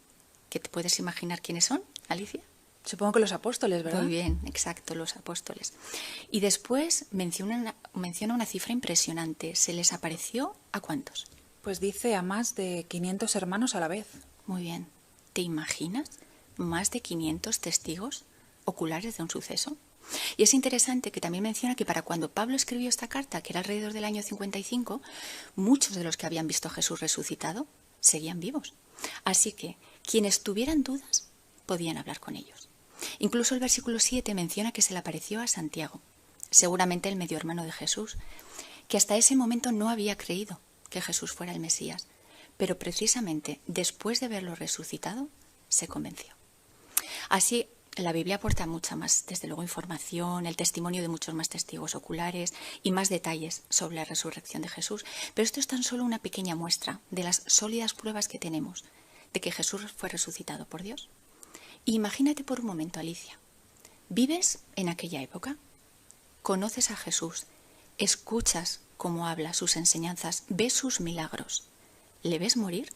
¿Qué te puedes imaginar quiénes son, Alicia? Supongo que los apóstoles, ¿verdad? Muy bien, exacto, los apóstoles. Y después menciona una cifra impresionante. ¿Se les apareció a cuántos? Pues dice a más de 500 hermanos a la vez. Muy bien. ¿Te imaginas más de 500 testigos oculares de un suceso? Y es interesante que también menciona que para cuando Pablo escribió esta carta, que era alrededor del año 55, muchos de los que habían visto a Jesús resucitado seguían vivos. Así que quienes tuvieran dudas podían hablar con ellos. Incluso el versículo 7 menciona que se le apareció a Santiago, seguramente el medio hermano de Jesús, que hasta ese momento no había creído que Jesús fuera el Mesías, pero precisamente después de verlo resucitado, se convenció. Así, la Biblia aporta mucha más, desde luego, información, el testimonio de muchos más testigos oculares y más detalles sobre la resurrección de Jesús, pero esto es tan solo una pequeña muestra de las sólidas pruebas que tenemos de que Jesús fue resucitado por Dios. Imagínate por un momento, Alicia, ¿vives en aquella época? ¿Conoces a Jesús? ¿Escuchas cómo habla, sus enseñanzas? ¿Ves sus milagros? ¿Le ves morir?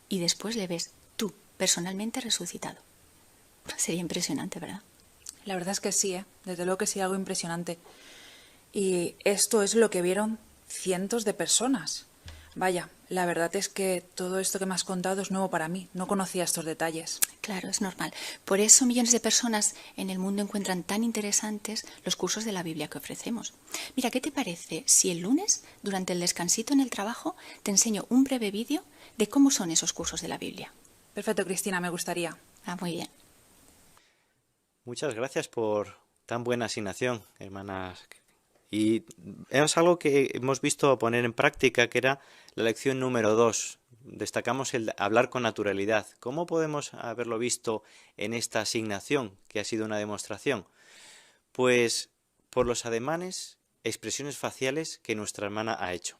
Y después le ves tú, personalmente resucitado. Sería impresionante, ¿verdad? La verdad es que sí, desde luego que sí, algo impresionante. Y esto es lo que vieron cientos de personas. Vaya, la verdad es que todo esto que me has contado es nuevo para mí. No conocía estos detalles. Claro, es normal. Por eso millones de personas en el mundo encuentran tan interesantes los cursos de la Biblia que ofrecemos. Mira, ¿qué te parece si el lunes, durante el descansito en el trabajo, te enseño un breve vídeo de cómo son esos cursos de la Biblia? Perfecto, Cristina, me gustaría. Ah, muy bien. Muchas gracias por tan buena asignación, hermanas. Y es algo que hemos visto poner en práctica, que era la lección número 2. Destacamos el hablar con naturalidad. ¿Cómo podemos haberlo visto en esta asignación, que ha sido una demostración? Pues por los ademanes, expresiones faciales que nuestra hermana ha hecho.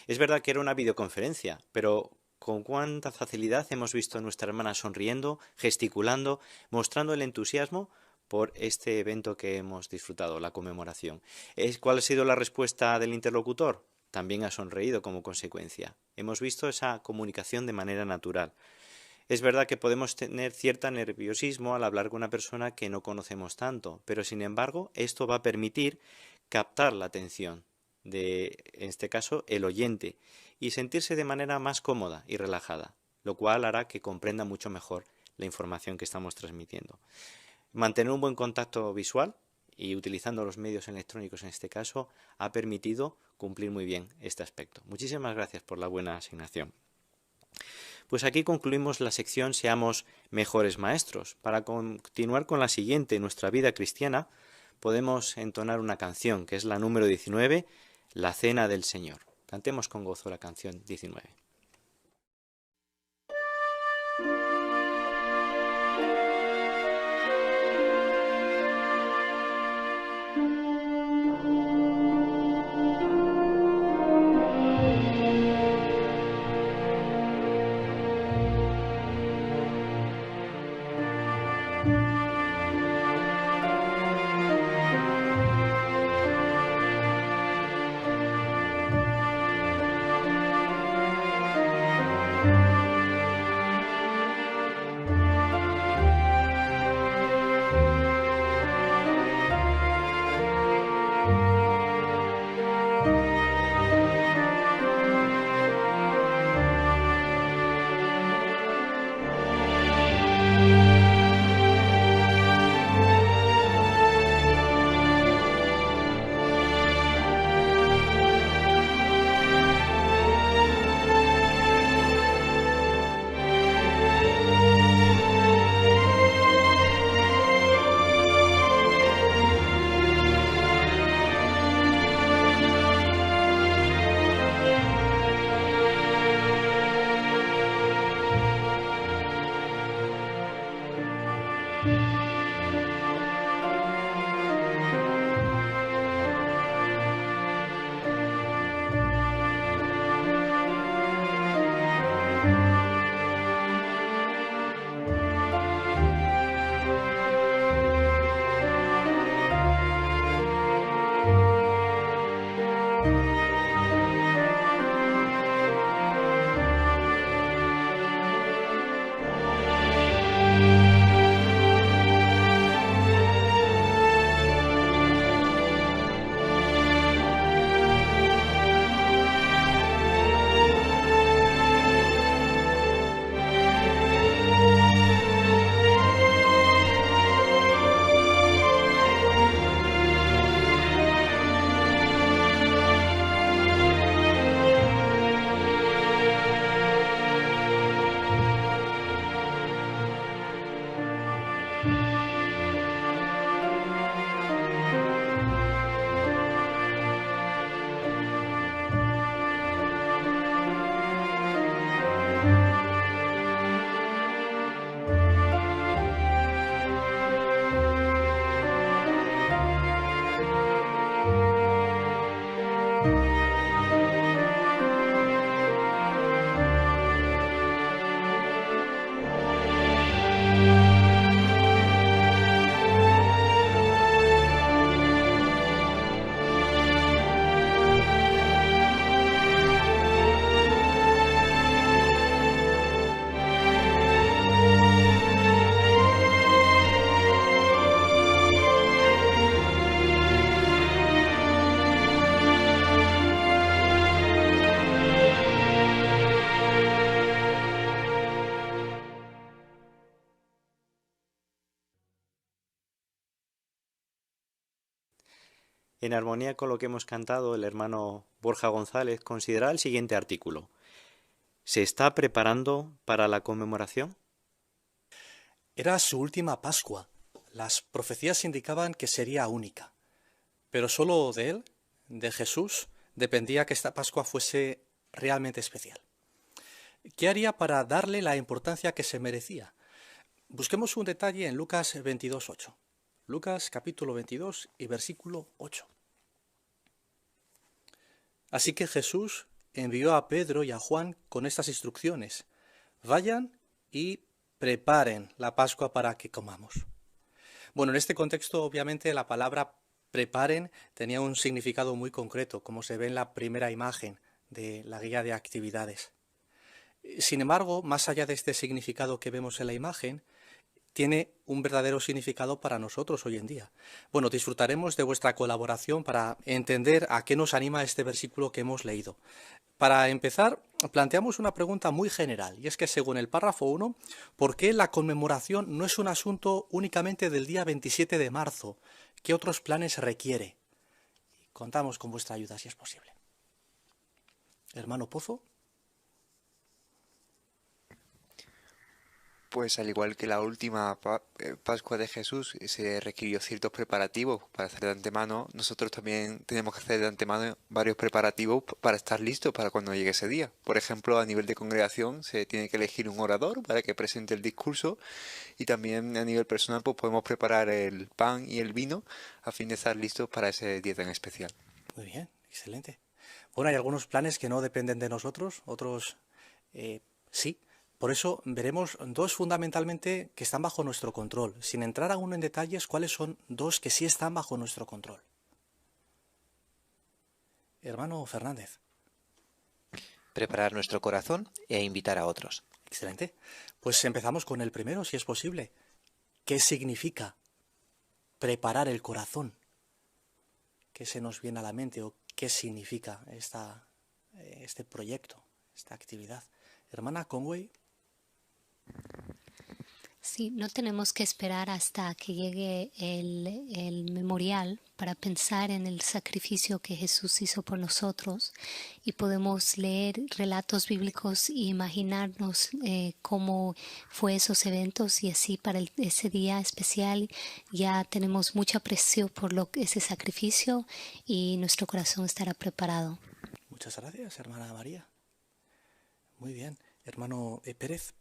Es verdad que era una videoconferencia, pero con cuánta facilidad hemos visto a nuestra hermana sonriendo, gesticulando, mostrando el entusiasmo por este evento que hemos disfrutado, la conmemoración. ¿Cuál ha sido la respuesta del interlocutor? También ha sonreído como consecuencia. Hemos visto esa comunicación de manera natural. Es verdad que podemos tener cierto nerviosismo al hablar con una persona que no conocemos tanto, pero sin embargo esto va a permitir captar la atención de, en este caso, el oyente y sentirse de manera más cómoda y relajada, lo cual hará que comprenda mucho mejor la información que estamos transmitiendo. Mantener un buen contacto visual y utilizando los medios electrónicos en este caso ha permitido cumplir muy bien este aspecto. Muchísimas gracias por la buena asignación. Pues aquí concluimos la sección Seamos mejores maestros. Para continuar con la siguiente, nuestra vida cristiana, podemos entonar una canción que es la número 19, La Cena del Señor. Cantemos con gozo la canción 19. En armonía con lo que hemos cantado, el hermano Borja González considera el siguiente artículo. ¿Se está preparando para la conmemoración? Era su última Pascua. Las profecías indicaban que sería única. Pero solo de él, de Jesús, dependía que esta Pascua fuese realmente especial. ¿Qué haría para darle la importancia que se merecía? Busquemos un detalle en Lucas 22:8. Lucas capítulo 22 y versículo 8. Así que Jesús envió a Pedro y a Juan con estas instrucciones. Vayan y preparen la Pascua para que comamos. Bueno, en este contexto, obviamente, la palabra preparen tenía un significado muy concreto, como se ve en la primera imagen de la guía de actividades. Sin embargo, más allá de este significado que vemos en la imagen, tiene un verdadero significado para nosotros hoy en día. Bueno, disfrutaremos de vuestra colaboración para entender a qué nos anima este versículo que hemos leído. Para empezar, planteamos una pregunta muy general, y es que según el párrafo 1, ¿por qué la conmemoración no es un asunto únicamente del día 27 de marzo? ¿Qué otros planes requiere? Contamos con vuestra ayuda si es posible. Hermano Pozo. Pues al igual que la última Pascua de Jesús se requirió ciertos preparativos para hacer de antemano, nosotros también tenemos que hacer de antemano varios preparativos para estar listos para cuando llegue ese día. Por ejemplo, a nivel de congregación se tiene que elegir un orador para que presente el discurso, y también a nivel personal pues podemos preparar el pan y el vino a fin de estar listos para ese día tan especial. Muy bien, excelente. Bueno, hay algunos planes que no dependen de nosotros, otros sí. Por eso veremos dos fundamentalmente que están bajo nuestro control, sin entrar aún en detalles cuáles son dos que sí están bajo nuestro control. Hermano Fernández. Preparar nuestro corazón e invitar a otros. Excelente. Pues empezamos con el primero, si es posible. ¿Qué significa preparar el corazón? ¿Qué se nos viene a la mente o qué significa este proyecto, esta actividad? Hermana Conway. Sí, no tenemos que esperar hasta que llegue el memorial para pensar en el sacrificio que Jesús hizo por nosotros, y podemos leer relatos bíblicos e imaginarnos cómo fue esos eventos, y así para ese día especial ya tenemos mucho aprecio por ese sacrificio y nuestro corazón estará preparado. Muchas gracias, hermana María. Muy bien. Hermano Pérez.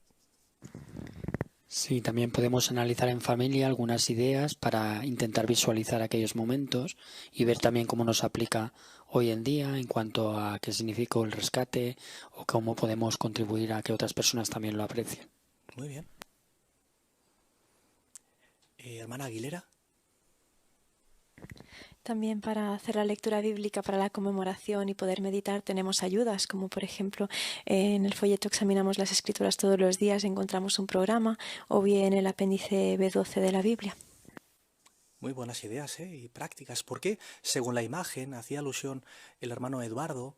Sí, también podemos analizar en familia algunas ideas para intentar visualizar aquellos momentos y ver también cómo nos aplica hoy en día en cuanto a qué significa el rescate o cómo podemos contribuir a que otras personas también lo aprecien. Muy bien. Hermana Aguilera. También para hacer la lectura bíblica para la conmemoración y poder meditar tenemos ayudas, como por ejemplo en el folleto examinamos las escrituras todos los días, encontramos un programa, o bien el apéndice B12 de la Biblia. Muy buenas ideas y prácticas, porque según la imagen hacía alusión el hermano Eduardo,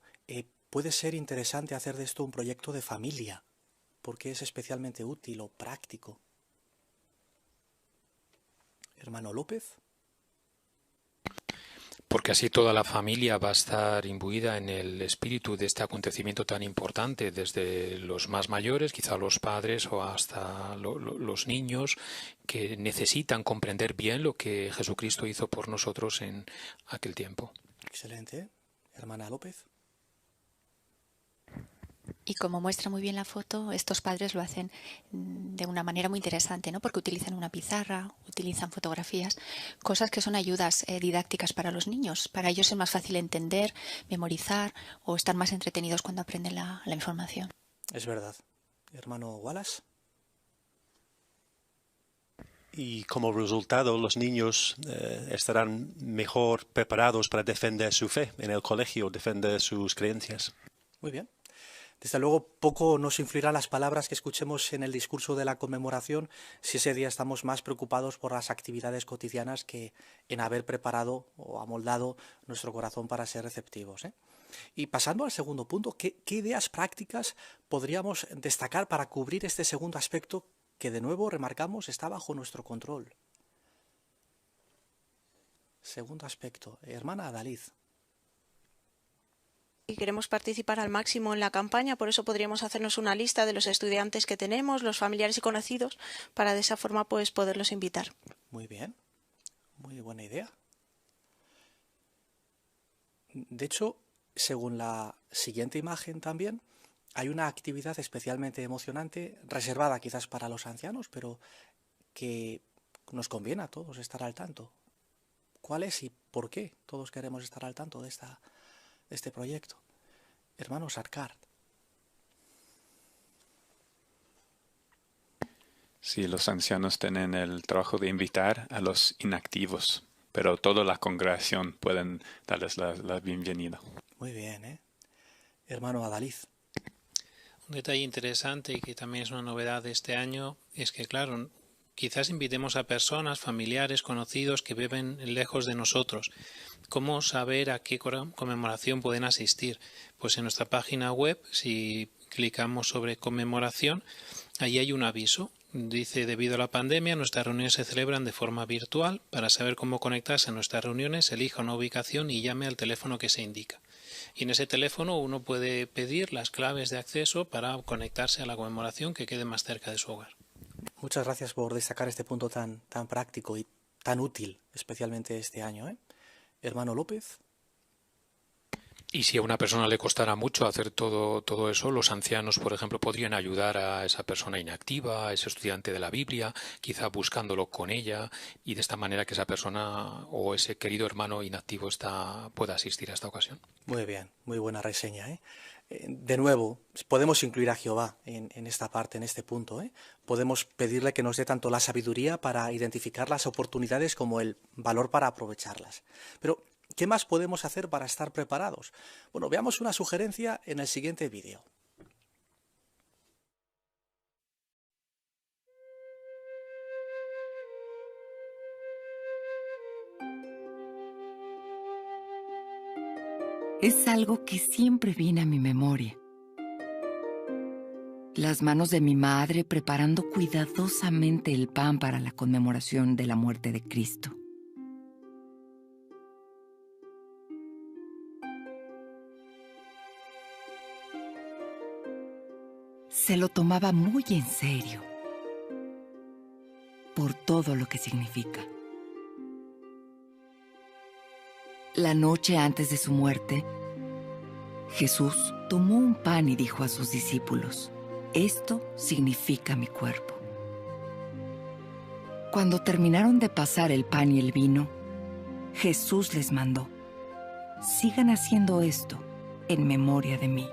puede ser interesante hacer de esto un proyecto de familia, porque es especialmente útil o práctico. Hermano López. Porque así toda la familia va a estar imbuida en el espíritu de este acontecimiento tan importante, desde los más mayores, quizá los padres, o hasta los niños, que necesitan comprender bien lo que Jesucristo hizo por nosotros en aquel tiempo. Excelente. Hermana López. Y como muestra muy bien la foto, estos padres lo hacen de una manera muy interesante, ¿no? Porque utilizan una pizarra, utilizan fotografías, cosas que son ayudas didácticas para los niños. Para ellos es más fácil entender, memorizar o estar más entretenidos cuando aprenden la información. Es verdad. Hermano Wallace. Y como resultado, los niños estarán mejor preparados para defender su fe en el colegio, defender sus creencias. Muy bien. Desde luego, poco nos influirán las palabras que escuchemos en el discurso de la conmemoración si ese día estamos más preocupados por las actividades cotidianas que en haber preparado o amoldado nuestro corazón para ser receptivos. Y pasando al segundo punto, ¿qué ideas prácticas podríamos destacar para cubrir este segundo aspecto que, de nuevo, remarcamos, está bajo nuestro control? segundo aspecto. Hermana Adaliz. Y queremos participar al máximo en la campaña, por eso podríamos hacernos una lista de los estudiantes que tenemos, los familiares y conocidos, para de esa forma pues poderlos invitar. Muy bien, muy buena idea. De hecho, según la siguiente imagen también, hay una actividad especialmente emocionante, reservada quizás para los ancianos, pero que nos conviene a todos estar al tanto. ¿Cuál es y por qué todos queremos estar al tanto de este proyecto? Hermano Sarkar. Sí, los ancianos tienen el trabajo de invitar a los inactivos, pero toda la congregación pueden darles la bienvenida. Muy bien, Hermano Adaliz. Un detalle interesante y que también es una novedad de este año es que, claro, quizás invitemos a personas, familiares, conocidos que viven lejos de nosotros. ¿Cómo saber a qué conmemoración pueden asistir? Pues en nuestra página web, si clicamos sobre conmemoración, ahí hay un aviso. Dice, debido a la pandemia, nuestras reuniones se celebran de forma virtual. Para saber cómo conectarse a nuestras reuniones, elija una ubicación y llame al teléfono que se indica. Y en ese teléfono uno puede pedir las claves de acceso para conectarse a la conmemoración que quede más cerca de su hogar. Muchas gracias por destacar este punto tan práctico y tan útil, especialmente este año, Hermano López. Y si a una persona le costara mucho hacer todo eso, los ancianos, por ejemplo, podrían ayudar a esa persona inactiva, a ese estudiante de la Biblia, quizá buscándolo con ella, y de esta manera que esa persona o ese querido hermano inactivo pueda asistir a esta ocasión. Muy bien, muy buena reseña, De nuevo, podemos incluir a Jehová en esta parte, en este punto, Podemos pedirle que nos dé tanto la sabiduría para identificar las oportunidades como el valor para aprovecharlas. Pero, ¿qué más podemos hacer para estar preparados? Bueno, veamos una sugerencia en el siguiente vídeo. Es algo que siempre viene a mi memoria. Las manos de mi madre preparando cuidadosamente el pan para la conmemoración de la muerte de Cristo. Se lo tomaba muy en serio, por todo lo que significa. La noche antes de su muerte, Jesús tomó un pan y dijo a sus discípulos: «Esto significa mi cuerpo». Cuando terminaron de pasar el pan y el vino, Jesús les mandó: «Sigan haciendo esto en memoria de mí».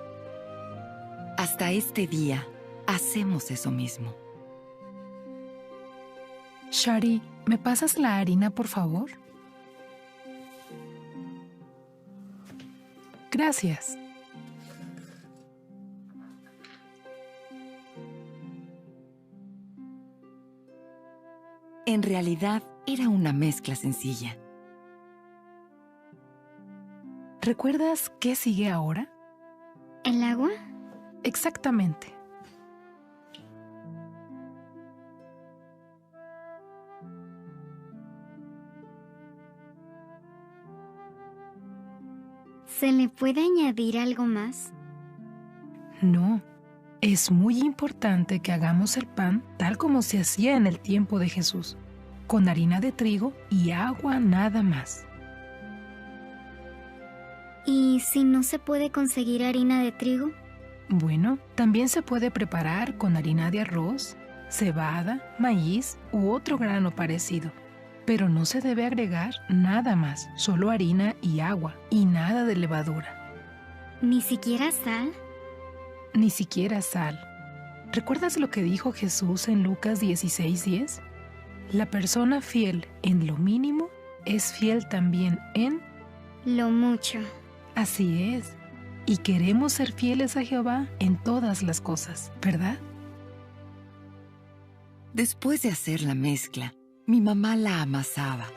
Hasta este día hacemos eso mismo. Shari, ¿me pasas la harina, por favor? Gracias. En realidad era una mezcla sencilla. ¿Recuerdas qué sigue ahora? ¿El agua? Exactamente. ¿Se le puede añadir algo más? No. Es muy importante que hagamos el pan tal como se hacía en el tiempo de Jesús, con harina de trigo y agua nada más. ¿Y si no se puede conseguir harina de trigo? Bueno, también se puede preparar con harina de arroz, cebada, maíz u otro grano parecido. Pero no se debe agregar nada más, solo harina y agua, y nada de levadura. ¿Ni siquiera sal? Ni siquiera sal. ¿Recuerdas lo que dijo Jesús en Lucas 16:10? La persona fiel en lo mínimo es fiel también en lo mucho. Así es. Y queremos ser fieles a Jehová en todas las cosas, ¿verdad? Después de hacer la mezcla, mi mamá la amasaba.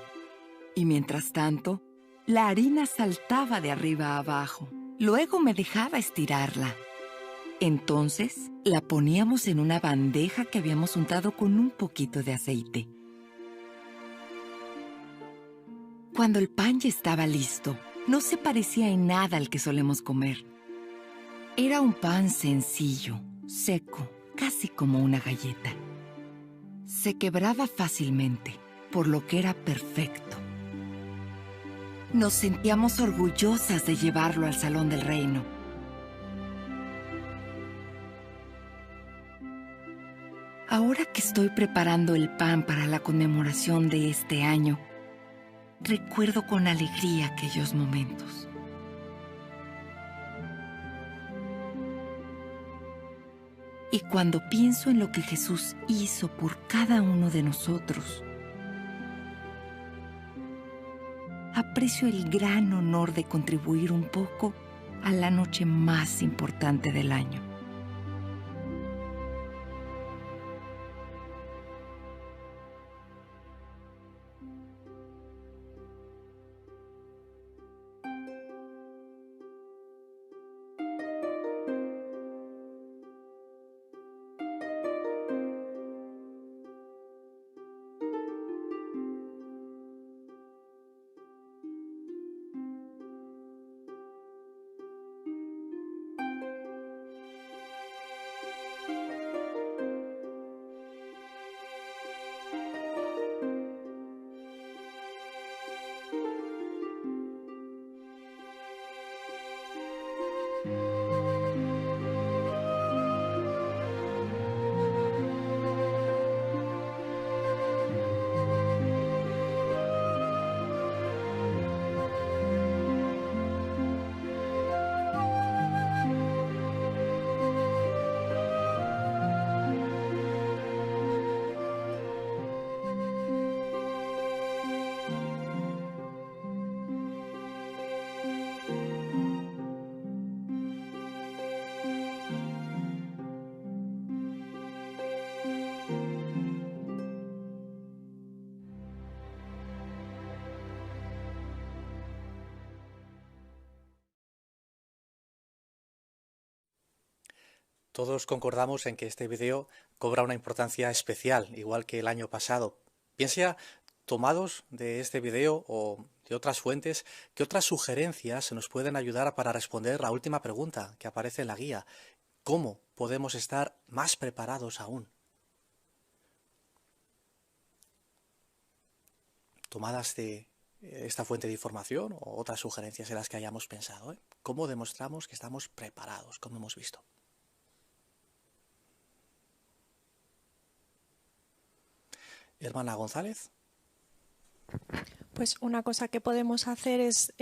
Y mientras tanto, la harina saltaba de arriba a abajo. Luego me dejaba estirarla. Entonces, la poníamos en una bandeja que habíamos untado con un poquito de aceite. Cuando el pan ya estaba listo, no se parecía en nada al que solemos comer. Era un pan sencillo, seco, casi como una galleta. Se quebraba fácilmente, por lo que era perfecto. Nos sentíamos orgullosas de llevarlo al Salón del Reino. Ahora que estoy preparando el pan para la conmemoración de este año, recuerdo con alegría aquellos momentos. Y cuando pienso en lo que Jesús hizo por cada uno de nosotros, aprecio el gran honor de contribuir un poco a la noche más importante del año. Todos concordamos en que este video cobra una importancia especial, igual que el año pasado. Bien sea tomados de este video o de otras fuentes, ¿qué otras sugerencias nos pueden ayudar para responder la última pregunta que aparece en la guía? ¿Cómo podemos estar más preparados aún? Tomadas de esta fuente de información o otras sugerencias en las que hayamos pensado, ¿eh? ¿Cómo demostramos que estamos preparados, como hemos visto? Hermana González. Pues una cosa que podemos hacer es,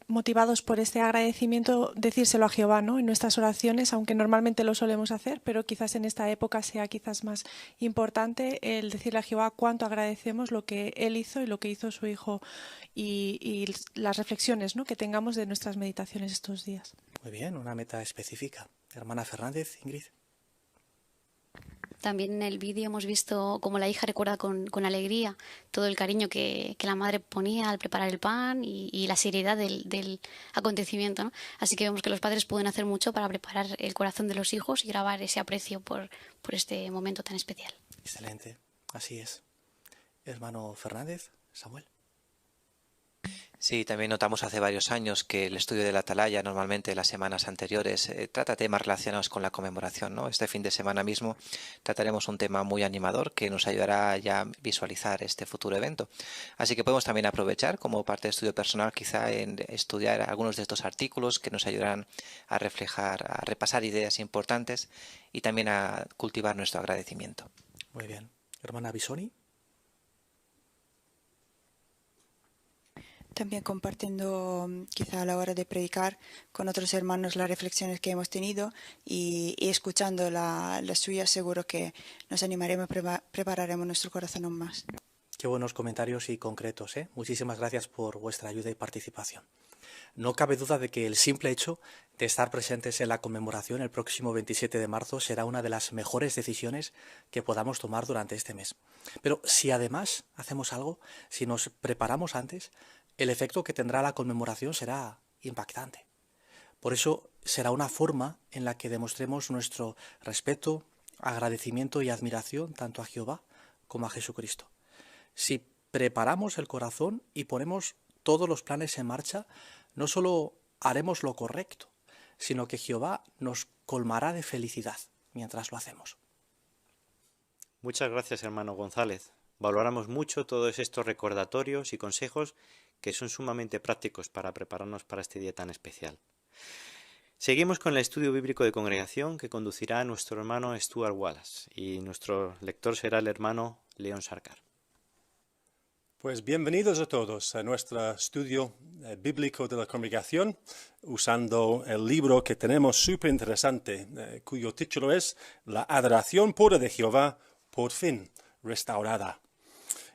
motivados por este agradecimiento, decírselo a Jehová, ¿no? En nuestras oraciones, aunque normalmente lo solemos hacer, pero quizás en esta época sea quizás más importante el decirle a Jehová cuánto agradecemos lo que Él hizo y lo que hizo su Hijo y las reflexiones, ¿no?, que tengamos de nuestras meditaciones estos días. Muy bien, una meta específica. Hermana Fernández, Ingrid. También en el vídeo hemos visto cómo la hija recuerda con alegría todo el cariño que la madre ponía al preparar el pan y la seriedad del acontecimiento, ¿no? Así que vemos que los padres pueden hacer mucho para preparar el corazón de los hijos y grabar ese aprecio por este momento tan especial. Excelente, así es. Hermano Fernández, Samuel. Sí, también notamos hace varios años que el estudio de la Atalaya, normalmente las semanas anteriores, trata temas relacionados con la conmemoración, ¿no? Este fin de semana mismo trataremos un tema muy animador que nos ayudará ya a visualizar este futuro evento. Así que podemos también aprovechar como parte de estudio personal quizá en estudiar algunos de estos artículos que nos ayudarán a reflejar, a repasar ideas importantes y también a cultivar nuestro agradecimiento. Muy bien. Hermana Bisoni. También compartiendo quizá a la hora de predicar con otros hermanos las reflexiones que hemos tenido y escuchando las suyas, seguro que nos animaremos, prepararemos nuestro corazón aún más. Qué buenos comentarios y concretos, ¿eh? Muchísimas gracias por vuestra ayuda y participación. No cabe duda de que el simple hecho de estar presentes en la conmemoración el próximo 27 de marzo será una de las mejores decisiones que podamos tomar durante este mes. Pero si además hacemos algo, si nos preparamos antes, el efecto que tendrá la conmemoración será impactante. Por eso será una forma en la que demostremos nuestro respeto, agradecimiento y admiración tanto a Jehová como a Jesucristo. Si preparamos el corazón y ponemos todos los planes en marcha, no solo haremos lo correcto, sino que Jehová nos colmará de felicidad mientras lo hacemos. Muchas gracias, hermano González. Valoramos mucho todos estos recordatorios y consejos que son sumamente prácticos para prepararnos para este día tan especial. Seguimos con el estudio bíblico de congregación que conducirá nuestro hermano Stuart Wallace y nuestro lector será el hermano León Sarkar. Pues bienvenidos a todos a nuestro estudio bíblico de la congregación, usando el libro que tenemos súper interesante, cuyo título es La adoración pura de Jehová, por fin restaurada.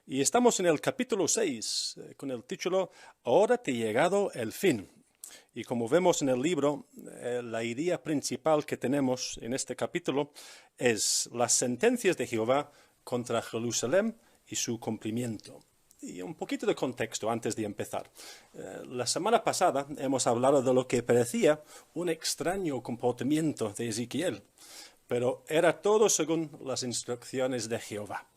Y estamos en el capítulo 6, con el título Ahora te ha llegado el fin. Y como vemos en el libro, la idea principal que tenemos en este capítulo es las sentencias de Jehová contra Jerusalén y su cumplimiento. Y un poquito de contexto antes de empezar. La semana pasada hemos hablado de lo que parecía un extraño comportamiento de Ezequiel, pero era todo según las instrucciones de Jehová.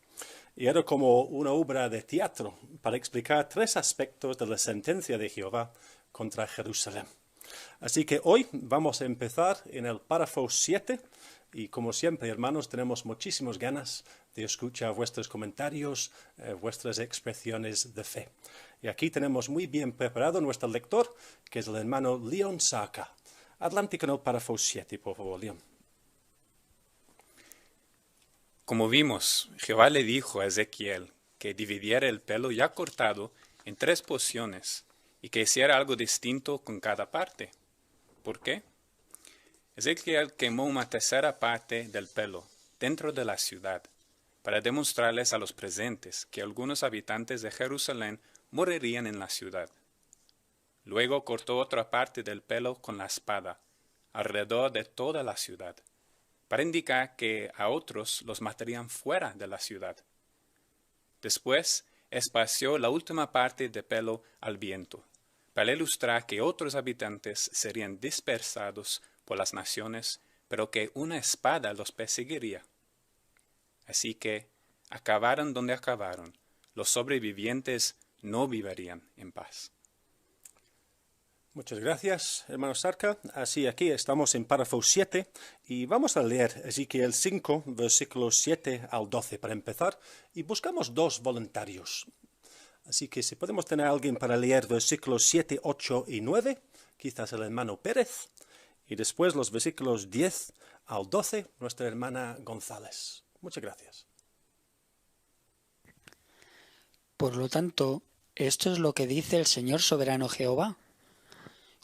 Y era como una obra de teatro para explicar 3 aspectos de la sentencia de Jehová contra Jerusalén. Así que hoy vamos a empezar en el párrafo 7 y como siempre, hermanos, tenemos muchísimas ganas de escuchar vuestros comentarios, vuestras expresiones de fe. Y aquí tenemos muy bien preparado nuestro lector, que es el hermano León Sarkar. Adelante con el párrafo 7, por favor, León. Como vimos, Jehová le dijo a Ezequiel que dividiera el pelo ya cortado en 3 porciones y que hiciera algo distinto con cada parte. ¿Por qué? Ezequiel quemó una tercera parte del pelo dentro de la ciudad para demostrarles a los presentes que algunos habitantes de Jerusalén morirían en la ciudad. Luego cortó otra parte del pelo con la espada alrededor de toda la ciudad, para indicar que a otros los matarían fuera de la ciudad. Después esparció la última parte de pelo al viento, para ilustrar que otros habitantes serían dispersados por las naciones, pero que una espada los perseguiría. Así que acabaron donde acabaron. Los sobrevivientes no vivirían en paz. Muchas gracias, hermano Sarkar. Así aquí estamos en párrafo 7 y vamos a leer Ezequiel 5, versículos 7 al 12 para empezar y buscamos 2 voluntarios. Así que si podemos tener a alguien para leer versículos 7, 8 y 9, quizás el hermano Pérez, y después los versículos 10 al 12, nuestra hermana González. Muchas gracias. Por lo tanto, esto es lo que dice el Señor soberano Jehová.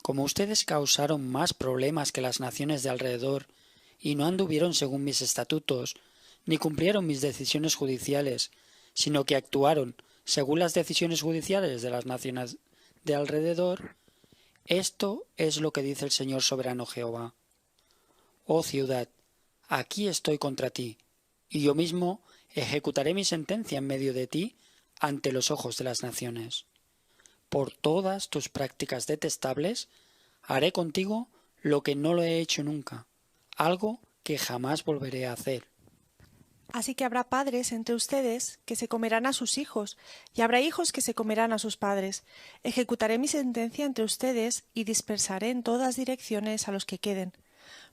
Como ustedes causaron más problemas que las naciones de alrededor y no anduvieron según mis estatutos, ni cumplieron mis decisiones judiciales, sino que actuaron según las decisiones judiciales de las naciones de alrededor, esto es lo que dice el Señor soberano Jehová. Oh ciudad, aquí estoy contra ti, y yo mismo ejecutaré mi sentencia en medio de ti ante los ojos de las naciones. Por todas tus prácticas detestables, haré contigo lo que no lo he hecho nunca, algo que jamás volveré a hacer. Así que habrá padres entre ustedes que se comerán a sus hijos, y habrá hijos que se comerán a sus padres. Ejecutaré mi sentencia entre ustedes y dispersaré en todas direcciones a los que queden.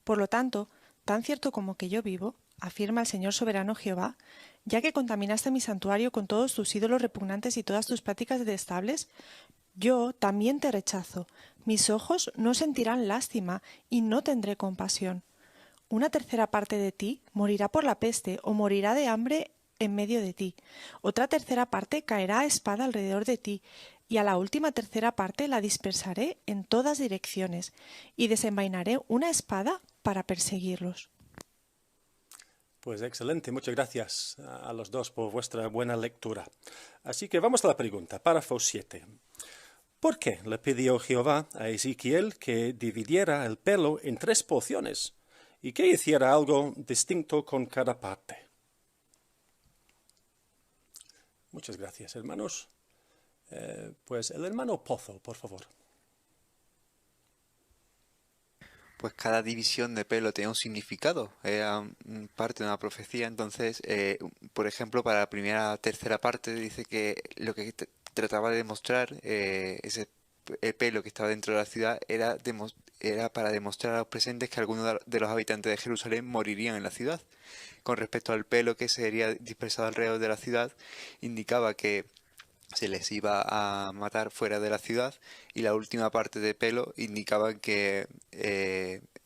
Por lo tanto, tan cierto como que yo vivo, afirma el Señor soberano Jehová, ya que contaminaste mi santuario con todos tus ídolos repugnantes y todas tus prácticas detestables, yo también te rechazo. Mis ojos no sentirán lástima y no tendré compasión. Una tercera parte de ti morirá por la peste o morirá de hambre en medio de ti. Otra tercera parte caerá a espada alrededor de ti, y a la última tercera parte la dispersaré en todas direcciones, y desenvainaré una espada para perseguirlos. Pues excelente, muchas gracias a los dos por vuestra buena lectura. Así que vamos a la pregunta, párrafo 7. ¿Por qué le pidió Jehová a Ezequiel que dividiera el pelo en 3 porciones y que hiciera algo distinto con cada parte? Muchas gracias, hermanos. Pues el hermano Pozo, por favor. Pues cada división de pelo tenía un significado, era parte de una profecía. Entonces, por ejemplo, para la tercera parte dice que lo que trataba de demostrar ese pelo que estaba dentro de la ciudad era para demostrar a los presentes que algunos de los habitantes de Jerusalén morirían en la ciudad. Con respecto al pelo que sería dispersado alrededor de la ciudad, indicaba que se les iba a matar fuera de la ciudad, y la última parte de pelo indicaba que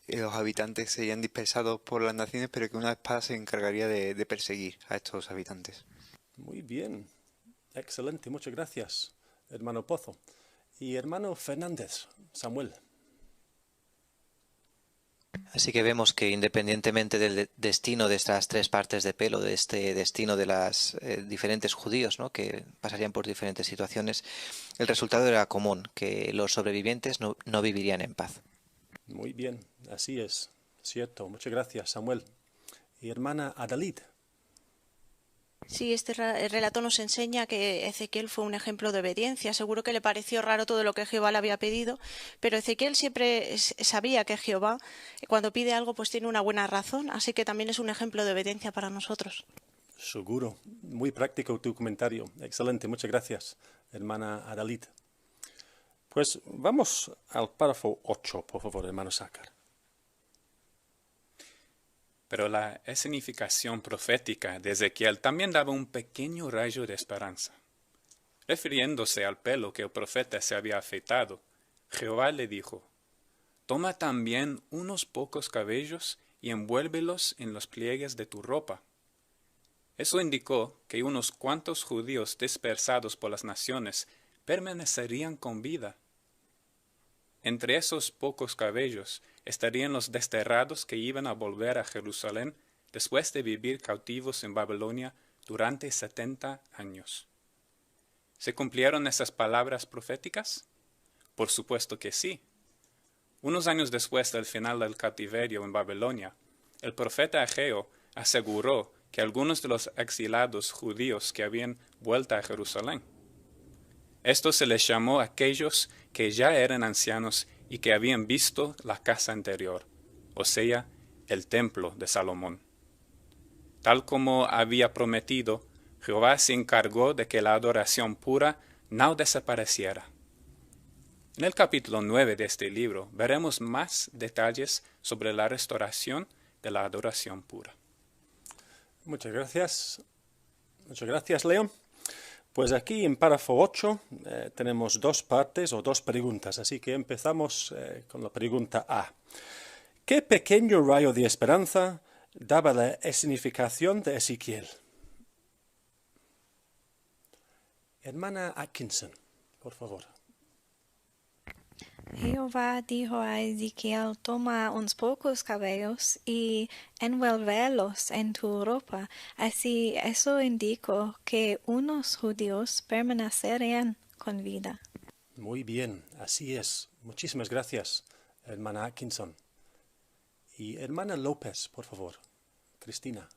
los habitantes serían dispersados por las naciones, pero que una espada se encargaría de perseguir a estos habitantes. Muy bien, excelente, muchas gracias, hermano Pozo. Y hermano Fernández, Samuel. Así que vemos que independientemente del destino de estas tres partes de pelo, de este destino de los diferentes judíos, ¿no?, que pasarían por diferentes situaciones, el resultado era común, que los sobrevivientes no vivirían en paz. Muy bien, así es, cierto. Muchas gracias, Samuel. Y hermana Adalid. Sí, este relato nos enseña que Ezequiel fue un ejemplo de obediencia. Seguro que le pareció raro todo lo que Jehová le había pedido, pero Ezequiel siempre sabía que Jehová, cuando pide algo, pues tiene una buena razón, así que también es un ejemplo de obediencia para nosotros. Seguro. Muy práctico tu comentario. Excelente, muchas gracias, hermana Adalid. Pues vamos al párrafo 8, por favor, hermano Sácar. Pero la escenificación profética de Ezequiel también daba un pequeño rayo de esperanza. Refiriéndose al pelo que el profeta se había afeitado, Jehová le dijo: «Toma también unos pocos cabellos y envuélvelos en los pliegues de tu ropa». Eso indicó que unos cuantos judíos dispersados por las naciones permanecerían con vida. Entre esos pocos cabellos estarían los desterrados que iban a volver a Jerusalén después de vivir cautivos en Babilonia durante 70 años. ¿Se cumplieron esas palabras proféticas? Por supuesto que sí. Unos años después del final del cautiverio en Babilonia, el profeta Ageo aseguró que algunos de los exilados judíos que habían vuelto a Jerusalén. Esto se les llamó aquellos que ya eran ancianos y que habían visto la casa anterior, o sea, el templo de Salomón. Tal como había prometido, Jehová se encargó de que la adoración pura no desapareciera. En el capítulo 9 de este libro veremos más detalles sobre la restauración de la adoración pura. Muchas gracias. Muchas gracias, Leo. Pues aquí en párrafo 8 tenemos dos partes o dos preguntas, así que empezamos con la pregunta A. ¿Qué pequeño rayo de esperanza daba la escenificación de Ezequiel? Hermana Atkinson, por favor. Jehová dijo a Ezequiel: toma unos pocos cabellos y envuélvelos en tu ropa. Así eso indicó que unos judíos permanecerían con vida. Muy bien, así es. Muchísimas gracias, hermana Atkinson. Y hermana López, por favor. Cristina.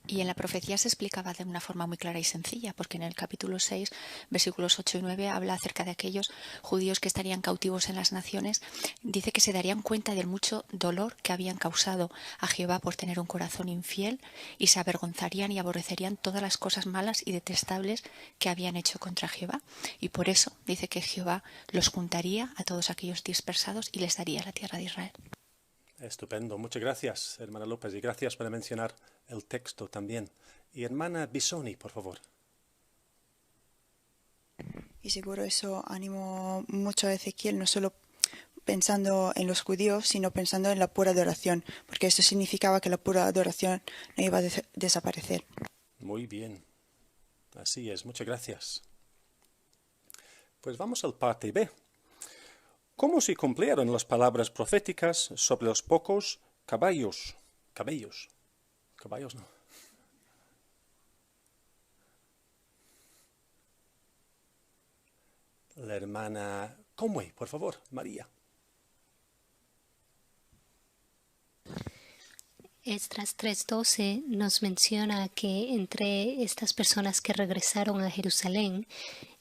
Y en la profecía se explicaba de una forma muy clara y sencilla, porque en el capítulo 6, versículos 8 y 9, habla acerca de aquellos judíos que estarían cautivos en las naciones. Dice que se darían cuenta del mucho dolor que habían causado a Jehová por tener un corazón infiel, y se avergonzarían y aborrecerían todas las cosas malas y detestables que habían hecho contra Jehová. Y por eso dice que Jehová los juntaría a todos aquellos dispersados y les daría la tierra de Israel. Estupendo, muchas gracias, hermana López, y gracias por mencionar el texto también. Y hermana Bisoni, por favor. Y seguro eso animó mucho a Ezequiel, no solo pensando en los judíos, sino pensando en la pura adoración, porque esto significaba que la pura adoración no iba a desaparecer. Muy bien, así es, muchas gracias. Pues vamos al parte B. ¿Cómo se cumplieron las palabras proféticas sobre los pocos cabellos? Cabellos no. La hermana Conway, por favor, María. Esdras 3:12 nos menciona que entre estas personas que regresaron a Jerusalén,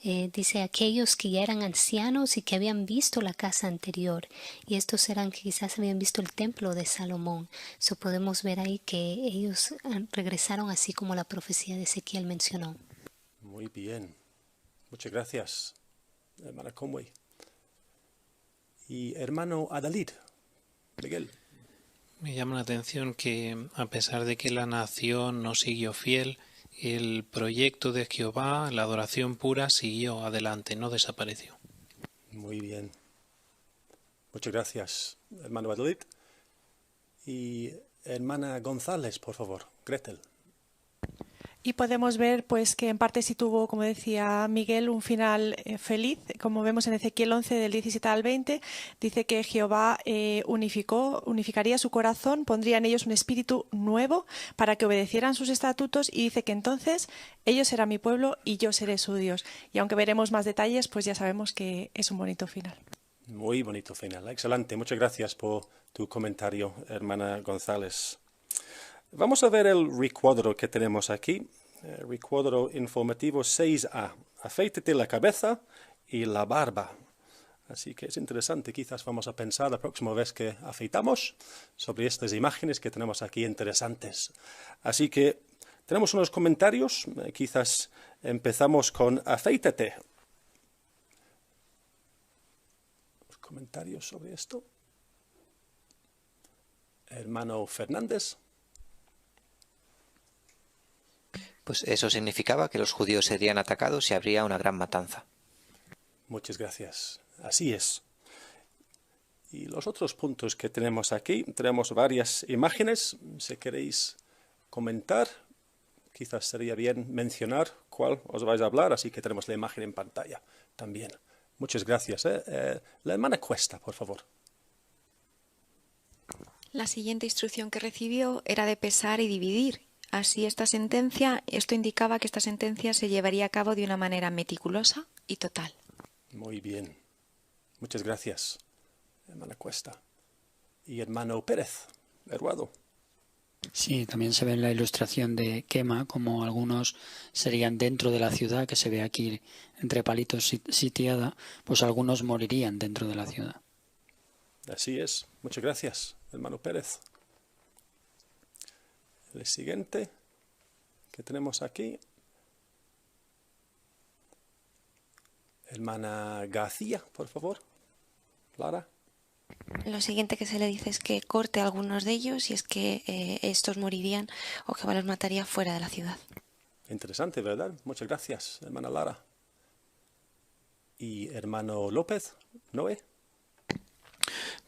dice aquellos que ya eran ancianos y que habían visto la casa anterior, y estos eran que quizás habían visto el templo de Salomón. So podemos ver ahí que ellos regresaron así como la profecía de Ezequiel mencionó. Muy bien. Muchas gracias, hermana Conway. Y hermano Adalid, Miguel. Me llama la atención que, a pesar de que la nación no siguió fiel, el proyecto de Jehová, la adoración pura, siguió adelante, no desapareció. Muy bien. Muchas gracias, hermano Adalid. Y hermana González, por favor, Gretel. Y podemos ver pues que en parte sí tuvo, como decía Miguel, un final feliz. Como vemos en Ezequiel 11 del 17 al 20, dice que Jehová unificaría su corazón, pondría en ellos un espíritu nuevo para que obedecieran sus estatutos, y dice que entonces ellos serán mi pueblo y yo seré su Dios. Y aunque veremos más detalles, pues ya sabemos que es un bonito final. Muy bonito final, excelente. Muchas gracias por tu comentario, hermana González. Vamos a ver el recuadro que tenemos aquí, recuadro informativo 6A, afeítate la cabeza y la barba. Así que es interesante, quizás vamos a pensar la próxima vez que afeitamos sobre estas imágenes que tenemos aquí interesantes. Así que tenemos unos comentarios, quizás empezamos con afeítate. ¿Comentarios sobre esto? Hermano Fernández. Pues eso significaba que los judíos serían atacados y habría una gran matanza. Muchas gracias. Así es. Y los otros puntos que tenemos aquí, tenemos varias imágenes. Si queréis comentar, quizás sería bien mencionar cuál os vais a hablar, así que tenemos la imagen en pantalla también. Muchas gracias. La hermana Cuesta, por favor. La siguiente instrucción que recibió era de pesar y dividir. Así esto indicaba que esta sentencia se llevaría a cabo de una manera meticulosa y total. Muy bien. Muchas gracias, hermana Cuesta. Y hermano Pérez, Eduardo. Sí, también se ve en la ilustración de quema como algunos serían dentro de la ciudad, que se ve aquí entre palitos sitiada, pues algunos morirían dentro de la ciudad. Así es. Muchas gracias, hermano Pérez. El siguiente que tenemos aquí, hermana García, por favor. Lara. Lo siguiente que se le dice es que corte a algunos de ellos, y es que estos morirían o que los mataría fuera de la ciudad. Interesante, ¿verdad? Muchas gracias, hermana Lara. Y hermano López, Noé.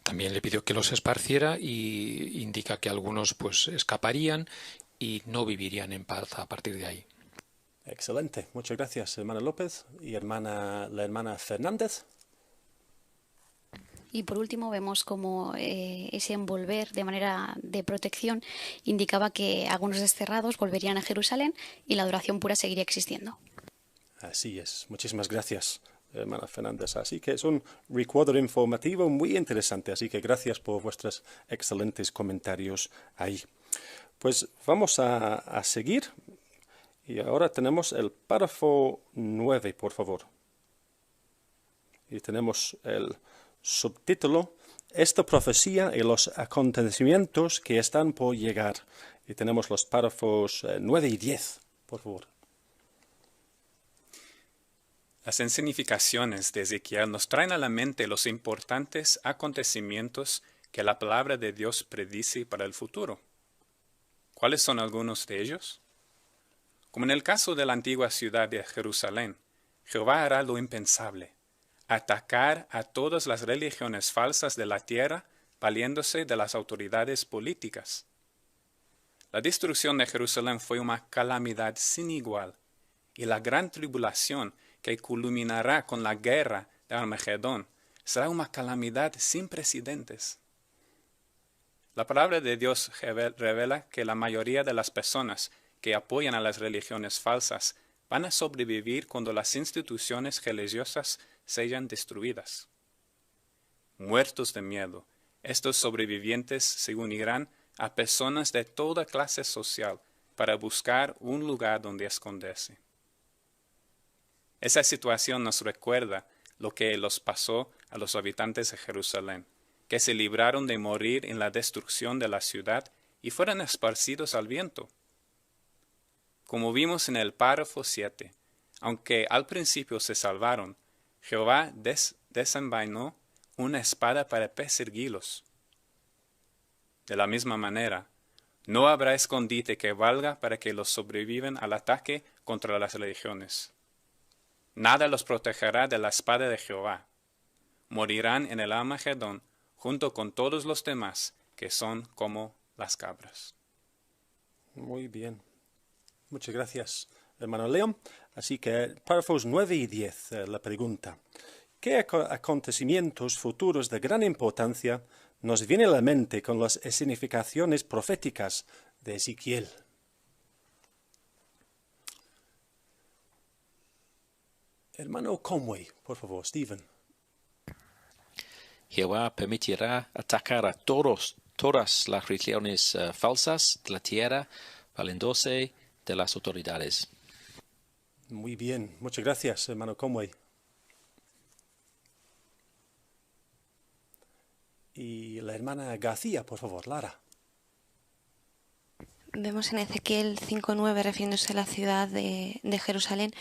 También le pidió que los esparciera y indica que algunos pues escaparían y no vivirían en paz a partir de ahí. Excelente, muchas gracias, hermana López. Y la hermana Fernández. Y por último vemos como ese envolver de manera de protección indicaba que algunos desterrados volverían a Jerusalén y la adoración pura seguiría existiendo. Así es, muchísimas gracias, hermana Fernández. Así que es un recuadro informativo muy interesante, así que gracias por vuestros excelentes comentarios ahí. Pues vamos a seguir, y ahora tenemos el párrafo 9, por favor. Y tenemos el subtítulo, esta profecía y los acontecimientos que están por llegar. Y tenemos los párrafos 9 y 10, por favor. Las escenificaciones de Ezequiel nos traen a la mente los importantes acontecimientos que la palabra de Dios predice para el futuro. ¿Cuáles son algunos de ellos? Como en el caso de la antigua ciudad de Jerusalén, Jehová hará lo impensable, atacar a todas las religiones falsas de la tierra, valiéndose de las autoridades políticas. La destrucción de Jerusalén fue una calamidad sin igual, y la gran tribulación que culminará con la guerra de Armagedón será una calamidad sin precedentes. La palabra de Dios revela que la mayoría de las personas que apoyan a las religiones falsas van a sobrevivir cuando las instituciones religiosas sean destruidas. Muertos de miedo, estos sobrevivientes se unirán a personas de toda clase social para buscar un lugar donde esconderse. Esa situación nos recuerda lo que les pasó a los habitantes de Jerusalén, que se libraron de morir en la destrucción de la ciudad y fueron esparcidos al viento. Como vimos en el párrafo 7, aunque al principio se salvaron, Jehová desenvainó una espada para perseguirlos. De la misma manera, no habrá escondite que valga para que los sobrevivan al ataque contra las religiones. Nada los protegerá de la espada de Jehová. Morirán en el Armagedón junto con todos los demás que son como las cabras. Muy bien. Muchas gracias, hermano León. Así que párrafos 9 y 10, la pregunta. ¿Qué acontecimientos futuros de gran importancia nos viene a la mente con las escenificaciones proféticas de Ezequiel? Hermano Conway, por favor, Stephen. Jehová permitirá atacar a todas las religiones falsas de la tierra, valiéndose de las autoridades. Muy bien, muchas gracias, hermano Conway. Y la hermana García, por favor, Lara. Vemos en Ezequiel 5:9, refiriéndose a la ciudad de Jerusalén,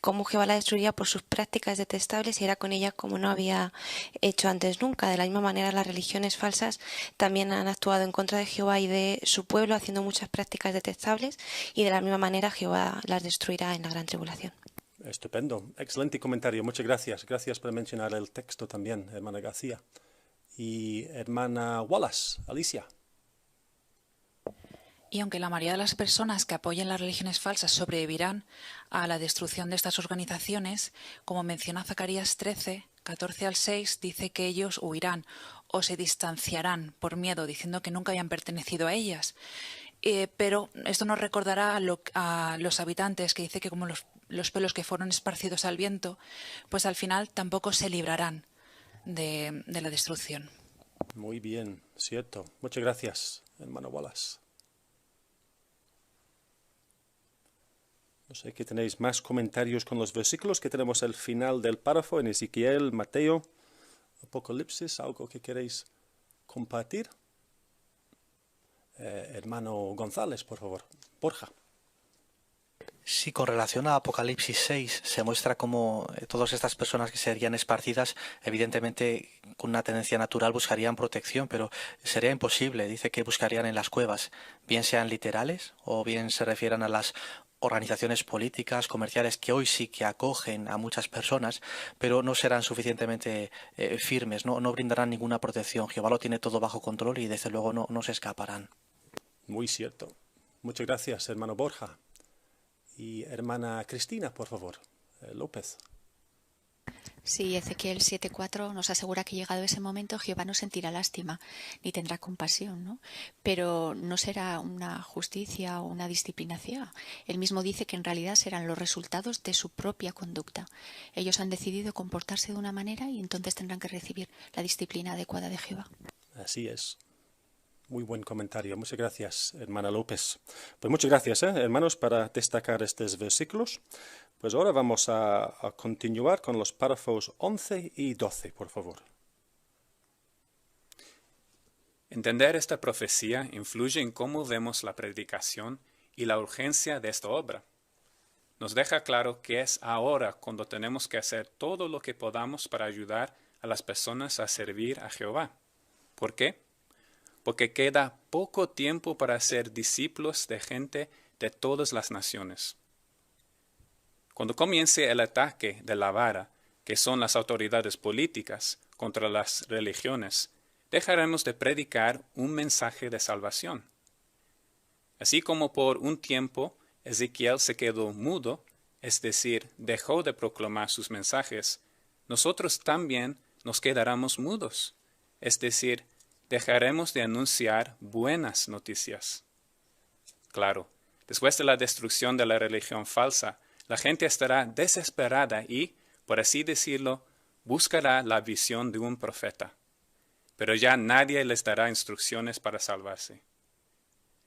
cómo Jehová la destruiría por sus prácticas detestables y era con ella como no había hecho antes nunca. De la misma manera, las religiones falsas también han actuado en contra de Jehová y de su pueblo, haciendo muchas prácticas detestables, y de la misma manera Jehová las destruirá en la gran tribulación. Estupendo, excelente comentario, muchas gracias. Gracias por mencionar el texto también, hermana García. Y hermana Wallace, Alicia. Y aunque la mayoría de las personas que apoyan las religiones falsas sobrevivirán a la destrucción de estas organizaciones, como menciona Zacarías 13, 14 al 6, dice que ellos huirán o se distanciarán por miedo, diciendo que nunca habían pertenecido a ellas. Pero esto nos recordará a los habitantes, que dice que como los pelos que fueron esparcidos al viento, pues al final tampoco se librarán de la destrucción. Muy bien, cierto. Muchas gracias, hermano Wallace. No sé que tenéis más comentarios con los versículos que tenemos al final del párrafo en Ezequiel, Mateo, Apocalipsis, algo que queréis compartir. Hermano González, por favor. Borja. Sí, con relación a Apocalipsis 6 se muestra cómo todas estas personas que serían esparcidas, evidentemente con una tendencia natural buscarían protección, pero sería imposible. Dice que buscarían en las cuevas, bien sean literales o bien se refieran a las organizaciones políticas, comerciales, que hoy sí que acogen a muchas personas, pero no serán suficientemente firmes, no brindarán ninguna protección. Jehová lo tiene todo bajo control y desde luego no se escaparán. Muy cierto. Muchas gracias, hermano Borja. Y hermana Cristina, por favor, López. Sí, Ezequiel 7:4 nos asegura que llegado ese momento Jehová no sentirá lástima ni tendrá compasión, ¿no? Pero no será una justicia o una disciplina ciega. Él mismo dice que en realidad serán los resultados de su propia conducta. Ellos han decidido comportarse de una manera y entonces tendrán que recibir la disciplina adecuada de Jehová. Así es. Muy buen comentario. Muchas gracias, hermana López. Pues muchas gracias, hermanos, para destacar estos versículos. Pues ahora vamos a continuar con los párrafos 11 y 12, por favor. Entender esta profecía influye en cómo vemos la predicación y la urgencia de esta obra. Nos deja claro que es ahora cuando tenemos que hacer todo lo que podamos para ayudar a las personas a servir a Jehová. ¿Por qué? Porque queda poco tiempo para ser discípulos de gente de todas las naciones. Cuando comience el ataque de la vara, que son las autoridades políticas, contra las religiones, dejaremos de predicar un mensaje de salvación. Así como por un tiempo Ezequiel se quedó mudo, es decir, dejó de proclamar sus mensajes, nosotros también nos quedaremos mudos, es decir, dejaremos de anunciar buenas noticias. Claro, después de la destrucción de la religión falsa, la gente estará desesperada y, por así decirlo, buscará la visión de un profeta. Pero ya nadie les dará instrucciones para salvarse.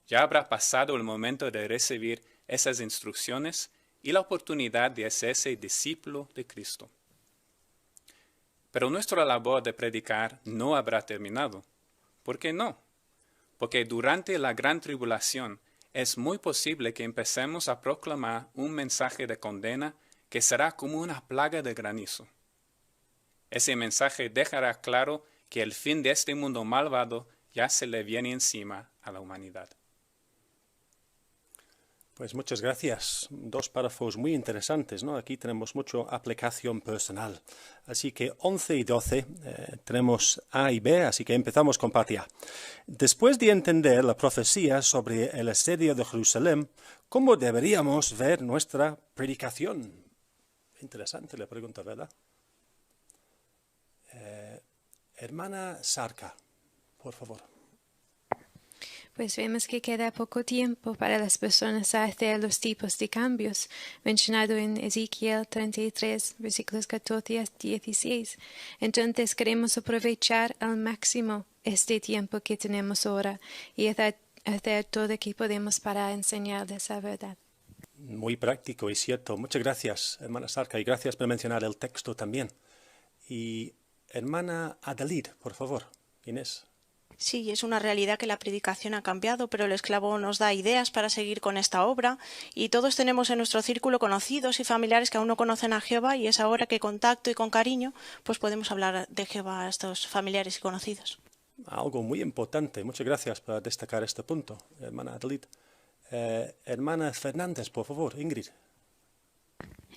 Ya habrá pasado el momento de recibir esas instrucciones y la oportunidad de hacerse discípulo de Cristo. Pero nuestra labor de predicar no habrá terminado. ¿Por qué no? Porque durante la gran tribulación es muy posible que empecemos a proclamar un mensaje de condena que será como una plaga de granizo. Ese mensaje dejará claro que el fin de este mundo malvado ya se le viene encima a la humanidad. Pues muchas gracias. Dos párrafos muy interesantes, ¿no? Aquí tenemos mucha aplicación personal. Así que 11 y 12 tenemos A y B, así que empezamos con parte A. Después de entender la profecía sobre el asedio de Jerusalén, ¿cómo deberíamos ver nuestra predicación? Interesante la pregunta, ¿verdad? Hermana Sarka, por favor. Pues vemos que queda poco tiempo para las personas a hacer los tipos de cambios mencionados en Ezequiel 33, versículos 14 a 16. Entonces queremos aprovechar al máximo este tiempo que tenemos ahora y hacer todo lo que podemos para enseñarles la verdad. Muy práctico y cierto. Muchas gracias, hermana Sarka, y gracias por mencionar el texto también. Y hermana Adalid, por favor, Inés. Sí, es una realidad que la predicación ha cambiado, pero el esclavo nos da ideas para seguir con esta obra y todos tenemos en nuestro círculo conocidos y familiares que aún no conocen a Jehová y es ahora que con tacto y con cariño pues podemos hablar de Jehová a estos familiares y conocidos. Algo muy importante. Muchas gracias por destacar este punto, hermana Adalid. Hermana Fernández, por favor, Ingrid.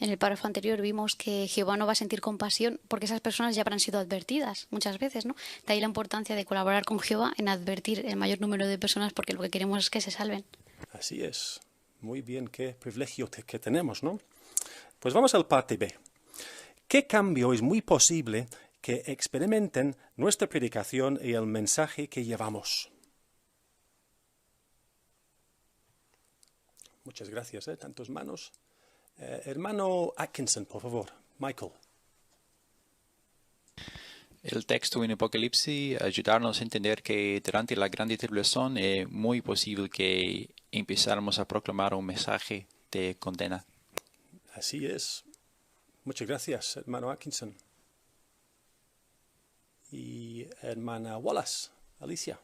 En el párrafo anterior vimos que Jehová no va a sentir compasión porque esas personas ya habrán sido advertidas muchas veces, ¿no? De ahí la importancia de colaborar con Jehová en advertir el mayor número de personas porque lo que queremos es que se salven. Así es. Muy bien, qué privilegio que tenemos, ¿no? Pues vamos al parte B. ¿Qué cambio es muy posible que experimenten nuestra predicación y el mensaje que llevamos? Muchas gracias, tantas manos. Hermano Atkinson, por favor. Michael. El texto en Apocalipsis ayudarnos a entender que durante la gran tribulación es muy posible que empezáramos a proclamar un mensaje de condena. Así es. Muchas gracias, hermano Atkinson. Y hermana Wallace, Alicia.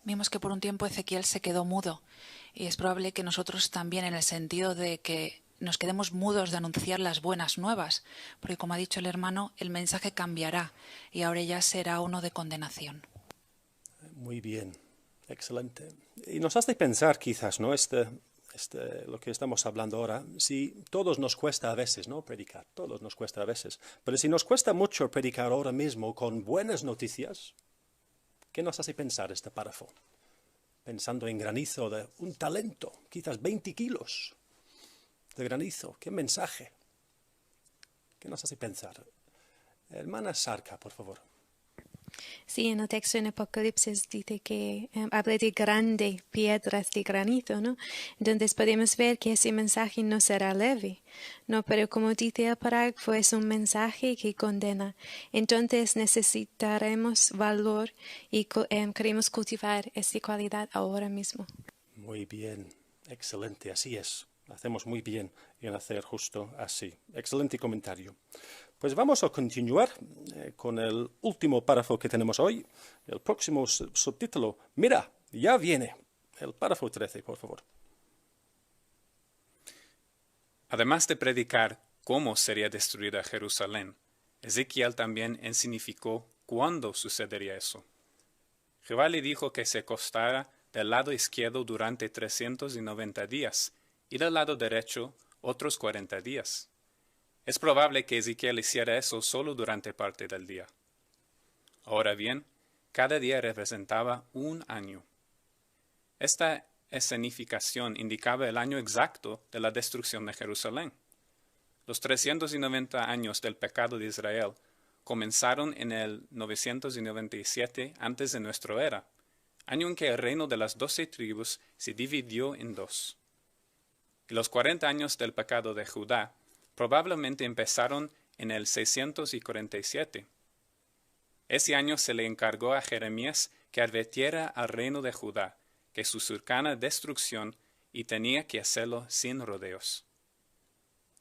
Vimos que por un tiempo Ezequiel se quedó mudo y es probable que nosotros también, en el sentido de que nos quedemos mudos de anunciar las buenas nuevas, porque como ha dicho el hermano, el mensaje cambiará y ahora ya será uno de condenación. Muy bien, excelente. Y nos hace pensar quizás, ¿no? Lo que estamos hablando ahora, si todos nos cuesta a veces, ¿no? Predicar, todos nos cuesta a veces. Pero si nos cuesta mucho predicar ahora mismo con buenas noticias, ¿qué nos hace pensar este párrafo? Pensando en granizo de un talento, quizás 20 kilos de granizo. ¿Qué mensaje? ¿Qué nos hace pensar? Hermana Sarka, por favor. Sí, en el texto en Apocalipsis dice que habla de grandes piedras de granizo, ¿no? Entonces podemos ver que ese mensaje no será leve, ¿no? Pero como dice el párrafo, es un mensaje que condena. Entonces necesitaremos valor y queremos cultivar esta cualidad ahora mismo. Muy bien, excelente, así es. Hacemos muy bien en hacer justo así. Excelente comentario. Pues vamos a continuar con el último párrafo que tenemos hoy. El próximo subtítulo, mira, ya viene. El párrafo 13, por favor. Además de predicar cómo sería destruida Jerusalén, Ezequiel también significó cuándo sucedería eso. Jehová le dijo que se acostara del lado izquierdo durante 390 días y del lado derecho otros 40 días. Es probable que Ezequiel hiciera eso solo durante parte del día. Ahora bien, cada día representaba un año. Esta escenificación indicaba el año exacto de la destrucción de Jerusalén. Los 390 años del pecado de Israel comenzaron en el 997 antes de nuestra era, año en que el reino de las 12 tribus se dividió en dos. Y los 40 años del pecado de Judá probablemente empezaron en el 647. Ese año se le encargó a Jeremías que advirtiera al reino de Judá que su cercana destrucción y tenía que hacerlo sin rodeos.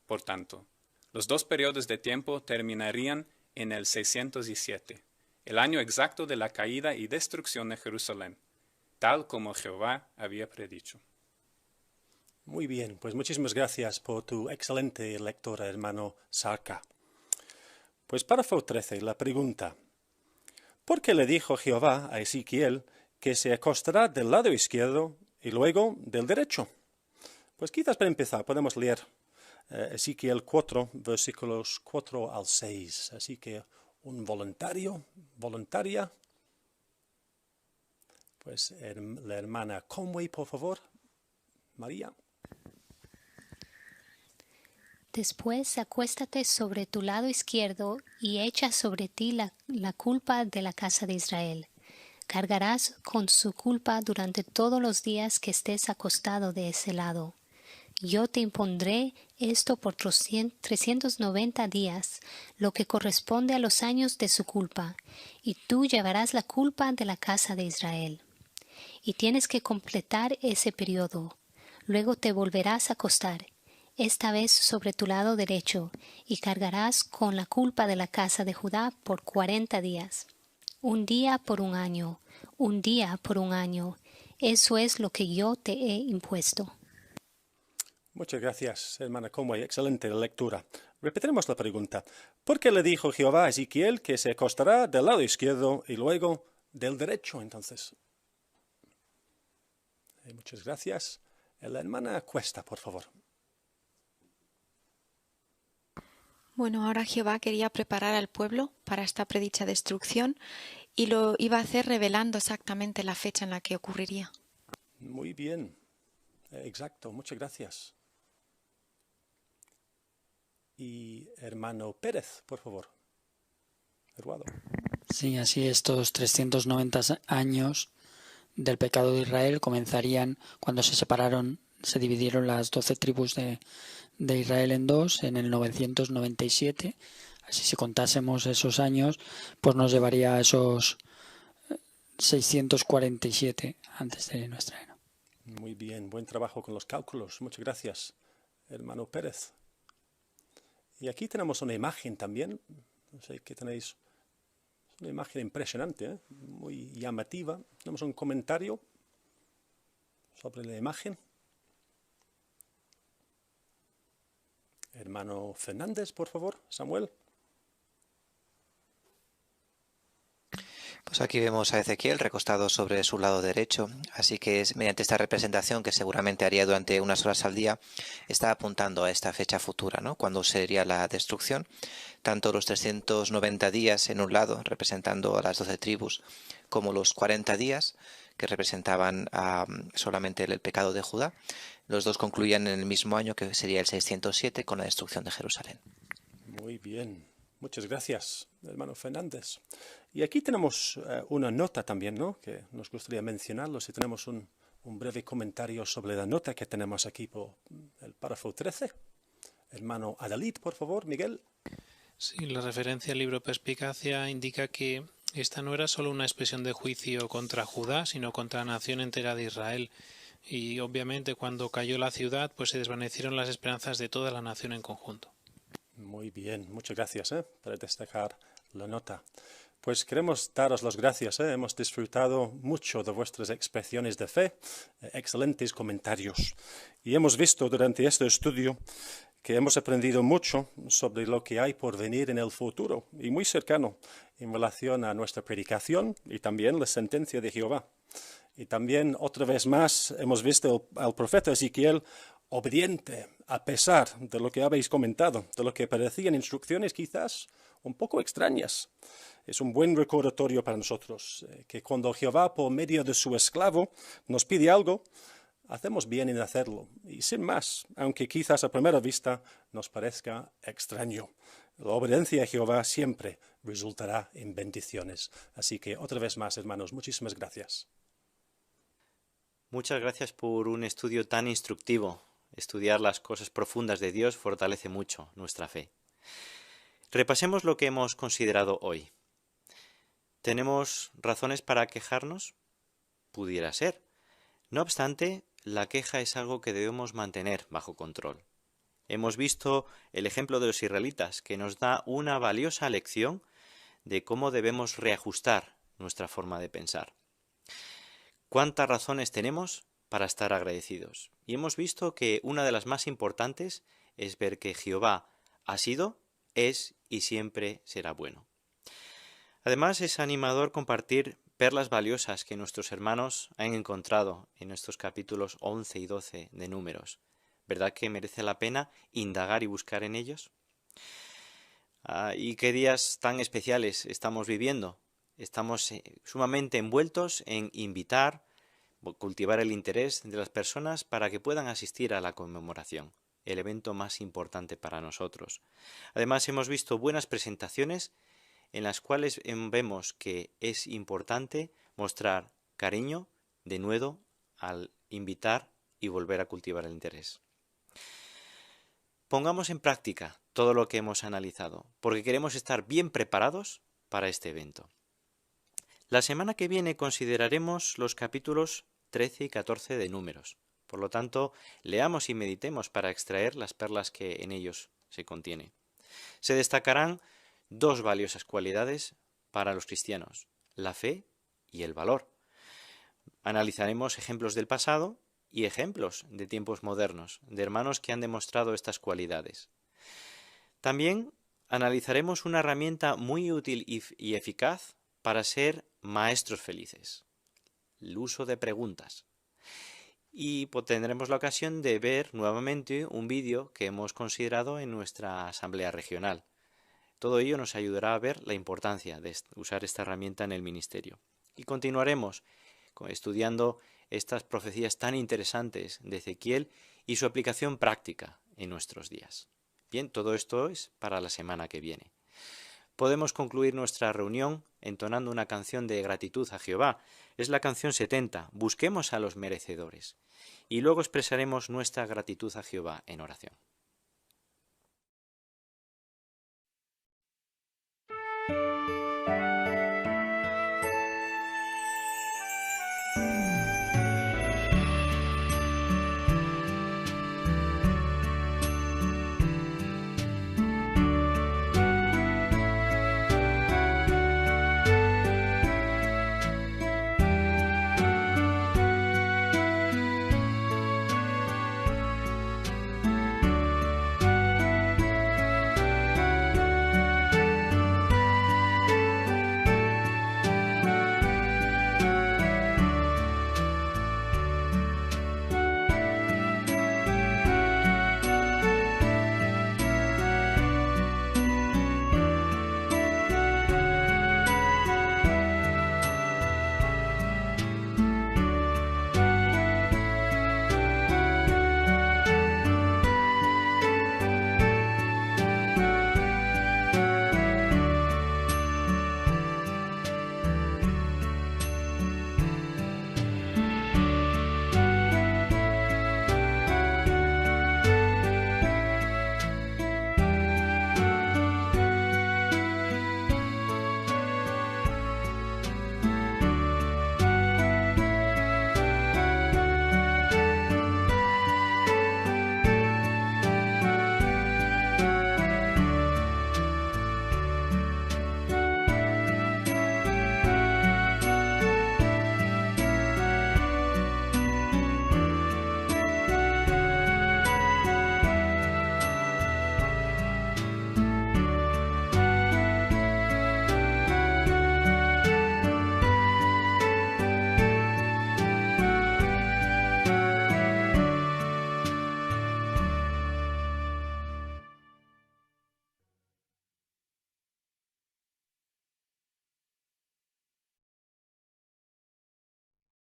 Por tanto, los dos periodos de tiempo terminarían en el 607, el año exacto de la caída y destrucción de Jerusalén, tal como Jehová había predicho. Muy bien, pues muchísimas gracias por tu excelente lectura, hermano Sarka. Pues párrafo 13, la pregunta. ¿Por qué le dijo Jehová a Ezequiel que se acostará del lado izquierdo y luego del derecho? Pues quizás para empezar podemos leer Ezequiel 4, versículos 4 al 6. Así que un voluntaria. Pues la hermana Conway, por favor. María. Después acuéstate sobre tu lado izquierdo y echa sobre ti la culpa de la casa de Israel. Cargarás con su culpa durante todos los días que estés acostado de ese lado. Yo te impondré esto por 390 días, lo que corresponde a los años de su culpa, y tú llevarás la culpa de la casa de Israel. Y tienes que completar ese periodo. Luego te volverás a acostar, esta vez sobre tu lado derecho, y cargarás con la culpa de la casa de Judá por 40 días. Un día por un año, un día por un año. Eso es lo que yo te he impuesto. Muchas gracias, hermana Conway. Excelente lectura. Repetiremos la pregunta. ¿Por qué le dijo Jehová a Ezequiel que se acostará del lado izquierdo y luego del derecho, entonces? Muchas gracias. La hermana Cuesta, por favor. Bueno, ahora Jehová quería preparar al pueblo para esta predicha destrucción y lo iba a hacer revelando exactamente la fecha en la que ocurriría. Muy bien. Exacto. Muchas gracias. Y hermano Pérez, por favor. Eduardo. Sí, así estos 390 años del pecado de Israel comenzarían cuando se dividieron las 12 tribus de Israel en dos, en el 997. Así si contásemos esos años, pues nos llevaría a esos 647 antes de nuestra era. Muy bien, buen trabajo con los cálculos. Muchas gracias, hermano Pérez. Y aquí tenemos una imagen también. No sé qué tenéis. Es una imagen impresionante, muy llamativa. Tenemos un comentario sobre la imagen. Hermano Fernández, por favor. Samuel. Pues aquí vemos a Ezequiel recostado sobre su lado derecho, así que es mediante esta representación que seguramente haría durante unas horas al día, está apuntando a esta fecha futura, ¿no? Cuando sería la destrucción, tanto los 390 días en un lado, representando a las 12 tribus, como los 40 días, que representaban solamente el pecado de Judá. Los dos concluían en el mismo año, que sería el 607, con la destrucción de Jerusalén. Muy bien. Muchas gracias, hermano Fernández. Y aquí tenemos una nota también, ¿no? Que nos gustaría mencionarlo, si tenemos un breve comentario sobre la nota que tenemos aquí por el párrafo 13. Hermano Adalid, por favor, Miguel. Sí, la referencia al libro Perspicacia indica que esta no era solo una expresión de juicio contra Judá, sino contra la nación entera de Israel. Y obviamente cuando cayó la ciudad, pues se desvanecieron las esperanzas de toda la nación en conjunto. Muy bien, muchas gracias por destacar la nota. Pues queremos daros las gracias. Hemos disfrutado mucho de vuestras expresiones de fe, excelentes comentarios. Y hemos visto durante este estudio que hemos aprendido mucho sobre lo que hay por venir en el futuro y muy cercano en relación a nuestra predicación y también la sentencia de Jehová. Y también otra vez más hemos visto al profeta Ezequiel obediente, a pesar de lo que habéis comentado, de lo que parecían instrucciones quizás un poco extrañas. Es un buen recordatorio para nosotros, que cuando Jehová, por medio de su esclavo, nos pide algo, hacemos bien en hacerlo. Y sin más, aunque quizás a primera vista nos parezca extraño, la obediencia a Jehová siempre resultará en bendiciones. Así que otra vez más, hermanos, muchísimas gracias. Muchas gracias por un estudio tan instructivo. Estudiar las cosas profundas de Dios fortalece mucho nuestra fe. Repasemos lo que hemos considerado hoy. ¿Tenemos razones para quejarnos? Pudiera ser. No obstante, la queja es algo que debemos mantener bajo control. Hemos visto el ejemplo de los israelitas, que nos da una valiosa lección de cómo debemos reajustar nuestra forma de pensar. ¿Cuántas razones tenemos para estar agradecidos. Y hemos visto que una de las más importantes es ver que Jehová ha sido, es y siempre será bueno. Además, es animador compartir perlas valiosas que nuestros hermanos han encontrado en estos capítulos 11 y 12 de Números. ¿Verdad que merece la pena indagar y buscar en ellos? ¿Y qué días tan especiales estamos viviendo? Estamos sumamente envueltos en invitar, cultivar el interés de las personas para que puedan asistir a la conmemoración, el evento más importante para nosotros. Además, hemos visto buenas presentaciones en las cuales vemos que es importante mostrar cariño, denuedo, al invitar y volver a cultivar el interés. Pongamos en práctica todo lo que hemos analizado, porque queremos estar bien preparados para este evento. La semana que viene consideraremos los capítulos 13 y 14 de Números. Por lo tanto, leamos y meditemos para extraer las perlas que en ellos se contiene. Se destacarán dos valiosas cualidades para los cristianos, la fe y el valor. Analizaremos ejemplos del pasado y ejemplos de tiempos modernos, de hermanos que han demostrado estas cualidades. También analizaremos una herramienta muy útil y eficaz para ser maestros felices, el uso de preguntas. Y tendremos la ocasión de ver nuevamente un vídeo que hemos considerado en nuestra asamblea regional. Todo ello nos ayudará a ver la importancia de usar esta herramienta en el ministerio. Y continuaremos estudiando estas profecías tan interesantes de Ezequiel y su aplicación práctica en nuestros días. Bien, todo esto es para la semana que viene. Podemos concluir nuestra reunión entonando una canción de gratitud a Jehová. Es la canción 70, Busquemos a los merecedores. Y luego expresaremos nuestra gratitud a Jehová en oración.